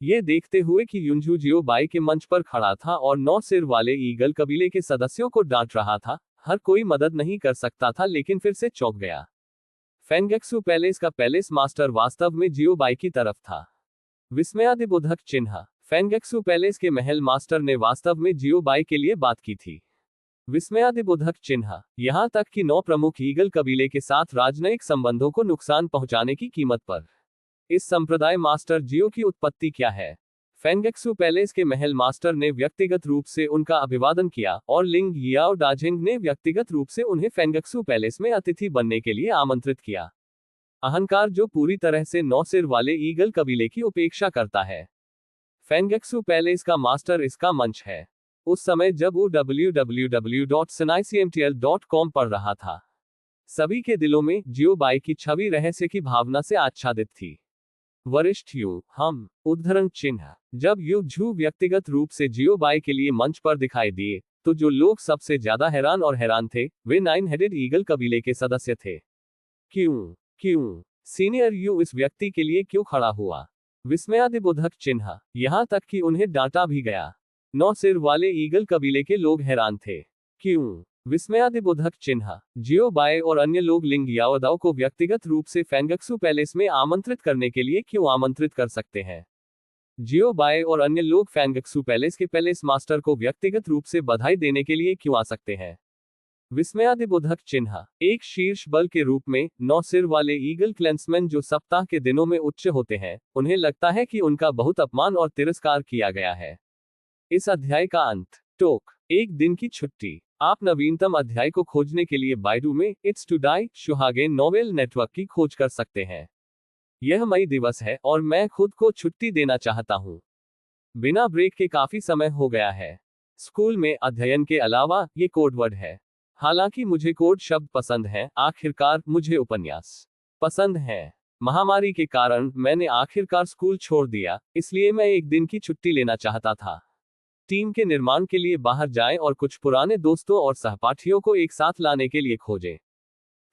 ये देखते हुए कि युंजू जियोबाई के मंच पर खड़ा था और 9 सिर वाले ईगल कबीले के सदस्यों को डांट रहा था, हर कोई मदद नहीं कर सकता था, लेकिन फिर से चौंक गया। फेंगक्सू पैलेस का पैलेस मास्टर वास्तव में जियोबाई की तरफ था। विस्मयादिबोधक चिन्ह। फेंगक्सू पैलेस के महल मास्टर ने वास्तव में जियोबाई के लिए बात की थी। विस्मयादिबोधक चिन्ह। यहां तक कि 9 प्रमुख ईगल कबीले के साथ राजनयिक संबंधों को नुकसान पहुंचाने की कीमत पर। इस संप्रदाय मास्टर जियो की उत्पत्ति क्या है? फेंगक्सू पैलेस के महल मास्टर ने व्यक्तिगत रूप से उनका अभिवादन किया और लिंग याओ डाजिंग ने व्यक्तिगत रूप से उन्हें फेंगक्सू पैलेस में अतिथि बनने के लिए आमंत्रित किया। अहंकार जो पूरी तरह से 9 सिर वाले ईगल कबीले की उपेक्षा करता है। फेंगक्सू पैलेस का मास्टर इसका मंच है। उस समय जब वो www.sinaicmtl.com पढ़ रहा था, सभी के दिलों में जियोबाई की छवि रहस्य की भावना से आच्छादित थी। वरिष्ठ हम। उद्धरण चिन्ह। जब झू व्यक्तिगत रूप से जियोबाई के लिए मंच पर दिखाई दिए, तो जो लोग सबसे ज्यादा हैरान थे, वे 9 हेडेड ईगल कबीले के सदस्य थे। क्यों सीनियर इस व्यक्ति के लिए क्यों खड़ा हुआ? विस्मयादिबोधक चिन्ह। यहां तक कि उन्हें डांटा भी गया। 9 सिर वाले ईगल कबीले के लोग हैरान थे। क्यों? विस्मयादिबोधक चिन्ह। जियोबाई और अन्य लोग लिंग याओदाओ को व्यक्तिगत रूप से फेंगक्सू पैलेस में आमंत्रित करने के लिए क्यों आमंत्रित कर सकते हैं? जियोबाई और अन्य लोग फेंगक्सू पैलेस के पैलेस मास्टर को व्यक्तिगत रूप से बधाई देने के लिए क्यों आ सकते हैं? विस्मयादिबोधक चिन्ह। एक शीर्ष बल के रूप में 9 सिर वाले ईगल क्लैंसमैन जो सप्ताह के दिनों में उच्च होते हैं, उन्हें लगता है कि उनका बहुत अपमान और तिरस्कार किया गया है। इस अध्याय का अंत। टोक। एक दिन की छुट्टी। आप नवीनतम अध्याय को खोजने के लिए बाइडू में इट्स टू डाई शुहागेन नोवेल नेटवर्क की खोज कर सकते हैं। यह मई दिवस है और मैं खुद को छुट्टी देना चाहता हूं। बिना ब्रेक के काफी समय हो गया है। स्कूल में अध्ययन के अलावा ये कोड वर्ड है। हालांकि मुझे कोड शब्द पसंद हैं, आखिरकार मुझे उपन्यास पसंद हैं। महामारी के कारण मैंने आखिरकार स्कूल छोड़ दिया, इसलिए मैं एक दिन की छुट्टी लेना चाहता था। टीम के निर्माण के लिए बाहर जाएं और कुछ पुराने दोस्तों और सहपाठियों को एक साथ लाने के लिए खोजें।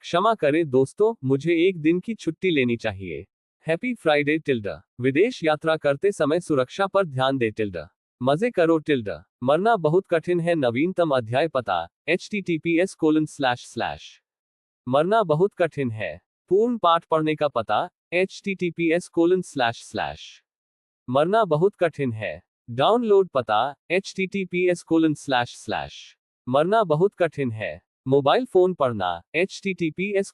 क्षमा करें दोस्तों, मुझे एक दिन की छुट्टी लेनी चाहिए। Happy Friday tilde. विदेश यात्रा करते समय सुरक्षा पर ध्यान दे टिल्डा। मजे करो टिल्डा। मरना बहुत कठिन है। नवीनतम अध्याय पता https:// मरना बहुत कठिन है। पूर्ण पाठ पढ़ने का पता https:// मरना बहुत कठिन है। डाउनलोड पता https:// मरना बहुत कठिन है। मोबाइल फोन पढ़ना https://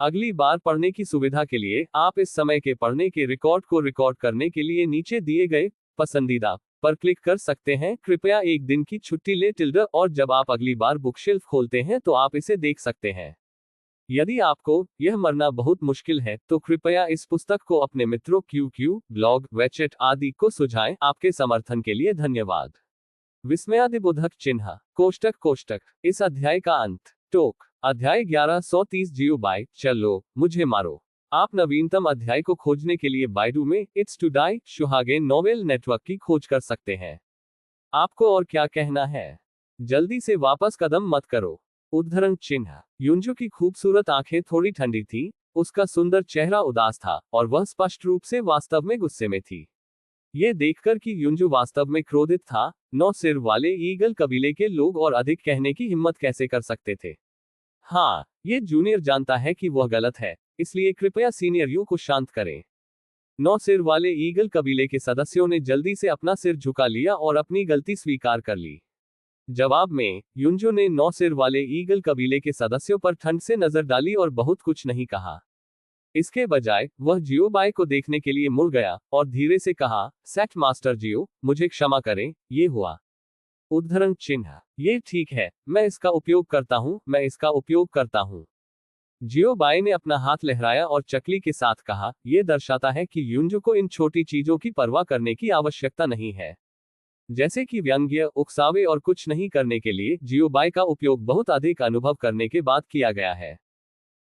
अगली बार पढ़ने की सुविधा के लिए आप इस समय के पढ़ने के रिकॉर्ड को रिकॉर्ड करने के लिए नीचे दिए गए पसंदीदा पर क्लिक कर सकते हैं। कृपया एक दिन की छुट्टी ले टिल्डा और जब आप अगली बार बुकशेल्फ खोलते हैं तो आप इसे देख सकते हैं। यदि आपको यह मरना बहुत मुश्किल है तो कृपया इस पुस्तक को अपने मित्रों QQ, ब्लॉग, वेचेट आदि को सुझाएं। आपके समर्थन के लिए धन्यवाद। विस्मयादिबोधक चिन्ह कोष्टक। इस अध्याय का अंत। टोक। अध्याय 1130 जियो बाय चलो मुझे मारो। आप नवीनतम अध्याय को खोजने के लिए बाइडू में इट्स टू डाई शुहागेन नोवेल नेटवर्क की खोज कर सकते हैं। आपको और क्या कहना है? जल्दी से वापस कदम मत करो। उद्धरण चिन्ह। युंजू की खूबसूरत आंखें थोड़ी ठंडी थी, उसका सुंदर चेहरा उदास था और वह स्पष्ट रूप से वास्तव में गुस्से में थी। ये देखकर कि युंजू वास्तव में क्रोधित था, 9 सिर वाले ईगल कबीले के लोग और अधिक कहने की हिम्मत कैसे कर सकते थे। हाँ, ये जूनियर जानता है कि वह गलत है, इसलिए कृपया सीनियर यू को शांत करें। 9 सिर वाले ईगल कबीले के सदस्यों ने जल्दी से अपना सिर झुका लिया और अपनी गलती स्वीकार कर ली। जवाब में युंजू ने 9 सिर वाले ईगल कबीले के सदस्यों पर ठंड से नजर डाली और बहुत कुछ नहीं कहा। इसके बजाय वह जियोबाई को देखने के लिए मुड़ गया और धीरे से कहा, सेक्ट मास्टर जियो, मुझे क्षमा करें, ये हुआ। उद्धरण चिन्ह। ये ठीक है, मैं इसका उपयोग करता हूँ। जियोबाई ने अपना हाथ लहराया और चकली के साथ कहा, यह दर्शाता है कि युंजू को इन छोटी चीजों की परवाह करने की आवश्यकता नहीं है, जैसे कि व्यंग्य, उकसावे और कुछ नहीं करने के लिए जियोबाई का उपयोग बहुत अधिक अनुभव करने के बाद किया गया है।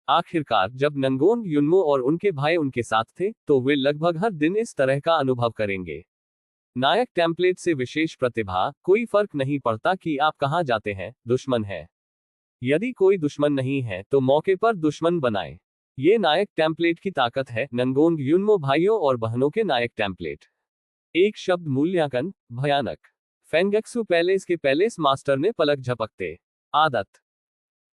आखिरकार जब नंगोन युनमो और उनके भाई उनके साथ थे, तो वे लगभग हर दिन इस तरह का अनुभव करेंगे। नायक टेम्पलेट से विशेष प्रतिभा, कोई फर्क नहीं पड़ता कि आप कहां जाते हैं, दुश्मन है। यदि कोई दुश्मन नहीं है तो मौके पर दुश्मन बनाएं। ये नायक टेम्पलेट की ताकत है। नंगोन युनमो भाइयों और बहनों के नायक टेम्पलेट। एक शब्द मूल्यांकन, भयानक। फेंगक्सू पैलेस के पैलेस मास्टर ने पलक झपकते आदत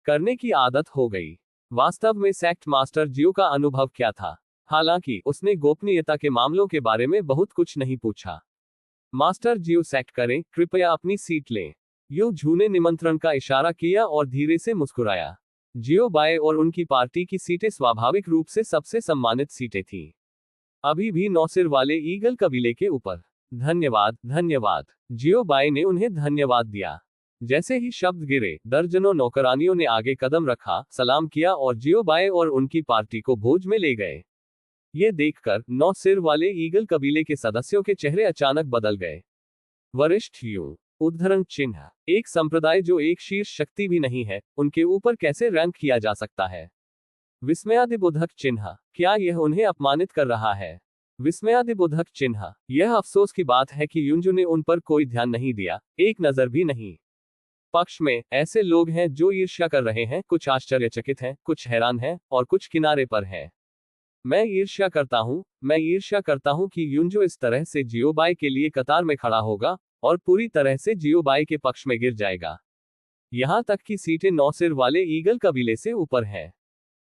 करने की आदत हो गई। वास्तव में सेक्ट मास्टर जियो का अनुभव क्या था? हालांकि उसने गोपनीयता के मामलों के बारे में बहुत कुछ नहीं पूछा। मास्टर जियो सेक्ट करें, कृपया अपनी सीट लें। यो झू ने निमंत्रण का इशारा किया और धीरे से मुस्कुराया। जियोबाई और उनकी पार्टी की सीटें स्वाभाविक रूप से सबसे सम्मानित सीटें थीं। अभी भी 9 सिर वाले ईगल कबीले के ऊपर। धन्यवाद। जियोबाई ने उन्हें धन्यवाद दिया। जैसे ही शब्द गिरे, दर्जनों नौकरानियों ने आगे कदम रखा, सलाम किया और जियोबाई और उनकी पार्टी को भोज में ले गए। ये देखकर 9 सिर वाले ईगल कबीले के सदस्यों के चेहरे अचानक बदल गए। वरिष्ठ यू। उद्धरण चिन्ह। एक संप्रदाय जो एक शीर्ष शक्ति भी नहीं है, उनके ऊपर कैसे रैंक किया जा सकता है? विस्मयादिबोधक चिन्ह। क्या यह उन्हें अपमानित कर रहा है? विस्मयादिबोधक चिन्ह। यह अफसोस की बात है कि युंजू ने उन पर कोई ध्यान नहीं दिया, एक नजर भी नहीं। पक्ष में ऐसे लोग हैं जो ईर्ष्या कर रहे हैं, कुछ आश्चर्यचकित हैं, कुछ हैरान हैं और कुछ किनारे पर हैं। मैं ईर्ष्या करता हूं कि युंजू इस तरह से जियोबाई के लिए कतार में खड़ा होगा और पूरी तरह से जियोबाई के पक्ष में गिर जाएगा। यहां तक कि सीटें 9 सिर वाले ईगल कबीले से ऊपर हैं।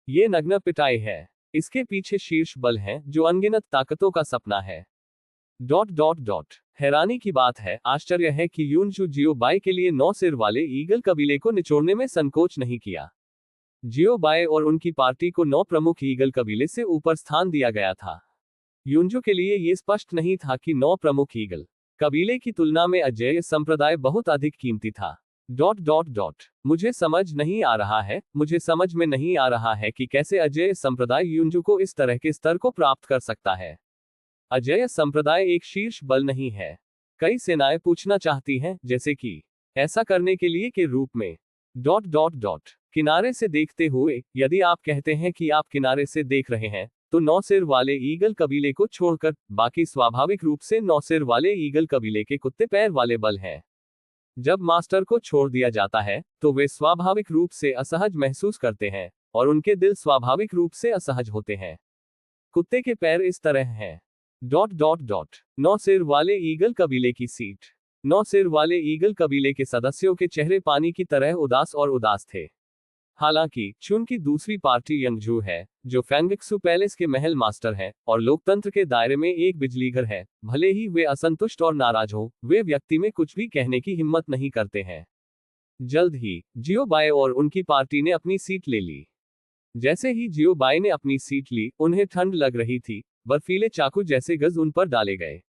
ये नग्न पिटाई है। इसके पीछे शीर्ष बल है जो अनगिनत ताकतों का सपना है। हैरानी की बात है, आश्चर्य है कि युनजू जियोबाई के लिए 9 सिर वाले ईगल कबीले को निचोड़ने में संकोच नहीं किया। जियोबाई और उनकी पार्टी को 9 प्रमुख ईगल कबीले से ऊपर स्थान दिया गया था। युनजू के लिए यह स्पष्ट नहीं था कि 9 प्रमुख ईगल कबीले की तुलना में अजेय संप्रदाय बहुत अधिक कीमती था। मुझे समझ में नहीं आ रहा है कि कैसे अजेय संप्रदाय युनजू को इस तरह के स्तर को प्राप्त कर सकता है। अजेय संप्रदाय एक शीर्ष बल नहीं है। कई सेनाएं पूछना चाहती हैं, जैसे कि ऐसा करने के लिए के रूप में। किनारे से देखते हुए, यदि आप कहते हैं कि आप किनारे से देख रहे हैं, तो 9 सिर वाले ईगल कबीले को छोड़कर बाकी स्वाभाविक रूप से 9 सिर वाले ईगल कबीले के कुत्ते पैर वाले बल हैं। जब मास्टर को छोड़ दिया जाता है, तो वे स्वाभाविक रूप से असहज महसूस करते हैं, और उनके दिल स्वाभाविक रूप से असहज होते हैं। कुत्ते के पैर इस तरह हैं। ... 9 सिर वाले ईगल कबीले की सीट। 9 सिर वाले ईगल कबीले के सदस्यों के चेहरे पानी की तरह उदास और उदास थे। हालांकि चुन की दूसरी पार्टी यंगजू है, जो फैंगक्सू पैलेस के महल मास्टर है और लोकतंत्र के दायरे में एक बिजलीघर है, भले ही वे असंतुष्ट और नाराज हो, वे व्यक्ति में कुछ भी कहने की हिम्मत नहीं करते हैं। जल्द ही जियो बाय और उनकी पार्टी ने अपनी सीट ले ली। जैसे ही जियो बाय ने अपनी सीट ली, उन्हें ठंड लग रही थी, बर्फीले चाकू जैसे गज उन पर डाले गए।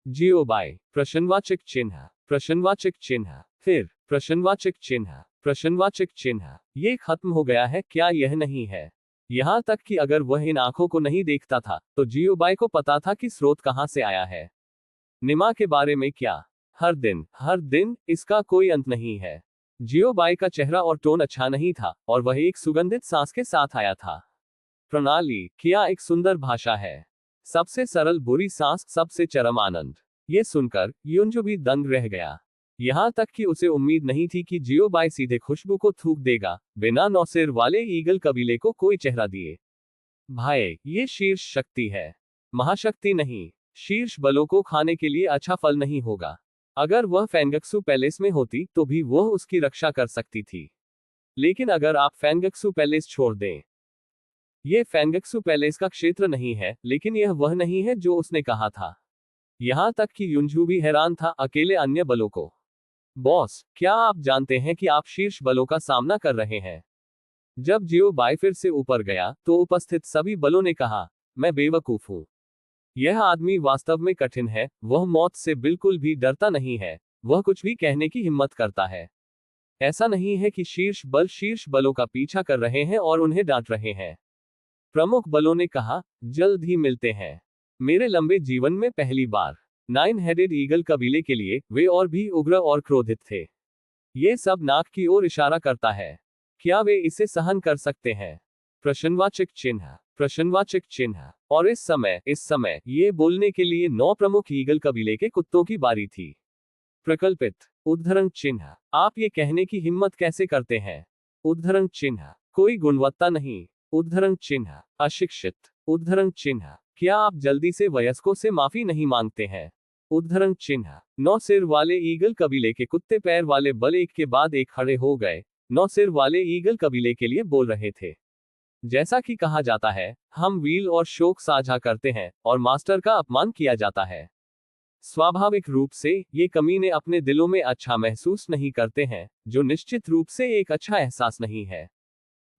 जियो बाय, प्रश्नवाचक चिन्ह, प्रश्नवाचक चिन्ह, फिर प्रश्नवाचक चिन्ह, प्रश्नवाचक चिन्ह। ये खत्म हो गया है, क्या यह नहीं है? यहां तक कि अगर वह इन आंखों को नहीं देखता था, तो जियो बाय को पता था कि स्रोत कहां से आया है। निमा के बारे में क्या? हर दिन, इसका कोई अंत नहीं है। जियो बाय का चेहरा और टोन अच्छा नहीं था, और वह एक सुगंधित सांस के साथ आया था। प्रणाली, क्या एक सुंदर भाषा है। सबसे सरल बुरी सांस, सबसे चरम आनंद। ये सुनकर युनजू भी दंग रह गया। यहां तक कि उसे उम्मीद नहीं थी कि जियो बाय सीधे खुशबू को थूक देगा, बिना 9 सिर वाले ईगल कबीले को कोई चेहरा दिए। भाई, ये शीर्ष शक्ति है, महाशक्ति नहीं। शीर्ष बलों को खाने के लिए अच्छा फल नहीं होगा। अगर वह फैंगक्सू पैलेस में होती, तो भी वह उसकी रक्षा कर सकती थी। लेकिन अगर आप फैंगक्सू पैलेस छोड़ दें, यह फैंगक्सू पैलेस का क्षेत्र नहीं है, लेकिन यह वह नहीं है जो उसने कहा था। यहां तक कि युनजू भी हैरान था, अकेले अन्य बलों को। बॉस, क्या आप जानते हैं कि आप शीर्ष बलों का सामना कर रहे हैं? जब जियो बाय फिर से ऊपर गया, तो उपस्थित सभी बलों ने कहा, मैं बेवकूफ हूं। यह आदमी वास्तव में कठिन है, वह मौत से बिल्कुल भी डरता नहीं है, वह कुछ भी कहने की हिम्मत करता है। ऐसा नहीं है कि शीर्ष बलों का पीछा कर रहे हैं और उन्हें डांट रहे हैं। प्रमुख बलों ने कहा, जल्द ही मिलते हैं। मेरे लंबे जीवन में पहली बार 9 हेडेड ईगल कबीले के लिए वे और भी उग्र और क्रोधित थे। ये सब नाक की ओर इशारा करता है। क्या वे इसे सहन कर सकते हैं? प्रश्नवाचक चिन्ह, प्रश्नवाचक चिन्ह। और इस समय ये बोलने के लिए 9 प्रमुख ईगल कबीले के कुत्तों की बारी थी। प्रकल्पित, उद्धरण चिन्ह। आप ये कहने की हिम्मत कैसे करते हैं? उद्धरण चिन्ह, कोई गुणवत्ता नहीं। उद्धरण चिन्ह, अशिक्षित। उद्धरण चिन्ह, क्या आप जल्दी से वयस्कों से माफी नहीं मांगते हैं? उद्धरण चिन्ह, 9 सिर वाले ईगल कबीले के कुत्ते पैर वाले बल एक के बाद एक खड़े हो गए। 9 सिर वाले ईगल कबीले के लिए बोल रहे थे। जैसा कि कहा जाता है, हम वील और शोक साझा करते हैं, और मास्टर का अपमान किया जाता है। स्वाभाविक रूप से ये कमीने अपने दिलों में अच्छा महसूस नहीं करते हैं, जो निश्चित रूप से एक अच्छा एहसास नहीं है।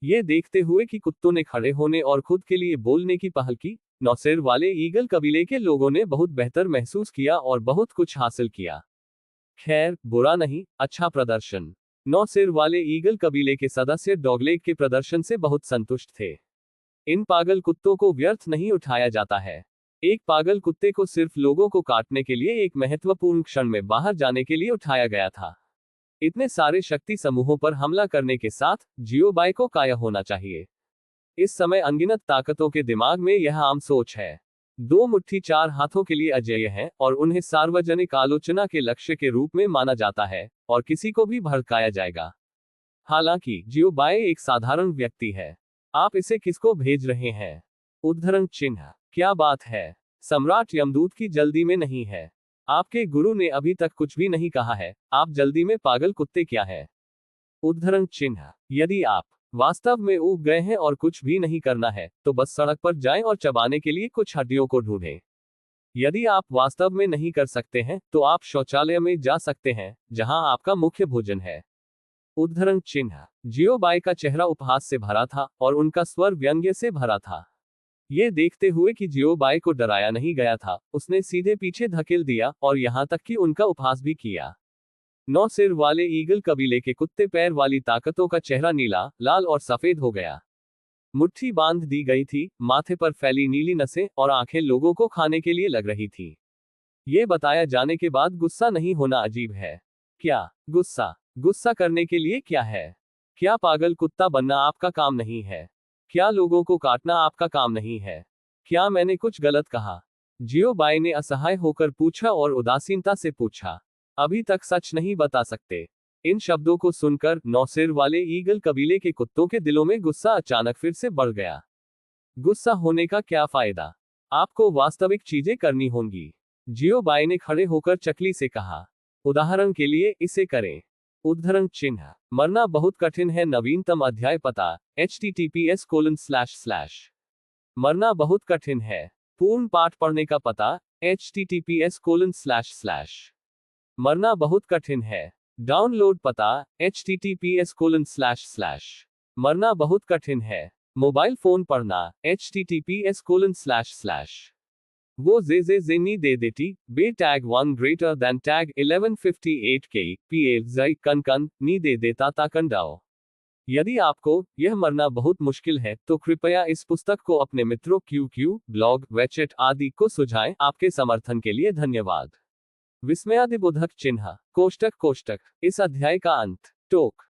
ये देखते हुए कि कुत्तों ने खड़े होने और खुद के लिए बोलने की पहल की, 9 सिर वाले ईगल कबीले के लोगों ने बहुत बेहतर महसूस किया और बहुत कुछ हासिल किया। खैर, बुरा नहीं, अच्छा प्रदर्शन। 9 सिर वाले ईगल कबीले के सदस्य डॉगलेग के प्रदर्शन से बहुत संतुष्ट थे। इन पागल कुत्तों को व्यर्थ नहीं उठाया जाता है। एक पागल कुत्ते को सिर्फ लोगों को काटने के लिए एक महत्वपूर्ण क्षण में बाहर जाने के लिए उठाया गया था। इतने सारे शक्ति समूहों पर हमला करने के साथ जियो बाय को काया होना चाहिए। इस समय अनगिनत ताकतों के दिमाग में यह आम सोच है। 2 मुट्ठी 4 हाथों के लिए अजेय हैं, और उन्हें सार्वजनिक आलोचना के लक्ष्य के रूप में माना जाता है, और किसी को भी भड़काया जाएगा। हालांकि जियो बाय एक साधारण व्यक्ति है। आप इसे किसको भेज रहे हैं? उद्धरण चिन्ह, क्या बात है? सम्राट यमदूत की जल्दी में नहीं है। आपके गुरु ने अभी तक कुछ भी नहीं कहा है, आप जल्दी में पागल कुत्ते क्या है? उद्धरण चिन्ह, यदि आप वास्तव में ऊब गए हैं और कुछ भी नहीं करना है, तो बस सड़क पर जाएं और चबाने के लिए कुछ हड्डियों को ढूंढें। यदि आप वास्तव में नहीं कर सकते हैं, तो आप शौचालय में जा सकते हैं, जहां आपका मुख्य भोजन है। उद्धरण चिन्ह, जियो बाय का चेहरा उपहास से भरा था, और उनका स्वर व्यंग्य से भरा था। ये देखते हुए कि जियो बाय को डराया नहीं गया था, उसने सीधे पीछे धकेल दिया, और यहां तक कि उनका उपहास भी किया। 9 सिर वाले ईगल कबीले के कुत्ते पैर वाली ताकतों का चेहरा नीला, लाल और सफेद हो गया। मुट्ठी बांध दी गई थी, माथे पर फैली नीली नसें और आंखें लोगों को खाने के लिए लग रही थी। ये बताया जाने के बाद गुस्सा नहीं होना अजीब है। क्या गुस्सा? गुस्सा करने के लिए क्या है? क्या पागल कुत्ता बनना आपका काम नहीं है? क्या लोगों को काटना आपका काम नहीं है? क्या मैंने कुछ गलत कहा? जियो बाई ने असहाय होकर पूछा और उदासीनता से पूछा। अभी तक सच नहीं बता सकते। इन शब्दों को सुनकर नौसिर वाले ईगल कबीले के कुत्तों के दिलों में गुस्सा अचानक फिर से बढ़ गया। गुस्सा होने का क्या फायदा? आपको वास्तविक चीजें करनी होंगी। जियो बाई ने खड़े होकर चकली से कहा। उदाहरण के लिए इसे करें। उद्धरण चिन्ह। मरना बहुत कठिन है। नवीनतम अध्याय पता https:// मरना बहुत कठिन है। पूर्ण पाठ पढ़ने का पता https:// मरना बहुत कठिन है। डाउनलोड पता https:// मरना बहुत कठिन है। मोबाइल फोन पढ़ना https:// वो जे नी दे देती बे टैग 1 ग्रेटर देन टैग 1158 के पीए जई कन कन नी दे देता ताकंडाओ। यदि आपको यह मरना बहुत मुश्किल है तो कृपया इस पुस्तक को अपने मित्रों QQ ब्लॉग वेचेट आदि को सुझाएं। आपके समर्थन के लिए धन्यवाद। विस्मयादिबोधक चिन्ह कोष्टक कोष्टक। इस अध्याय का अंत। टोक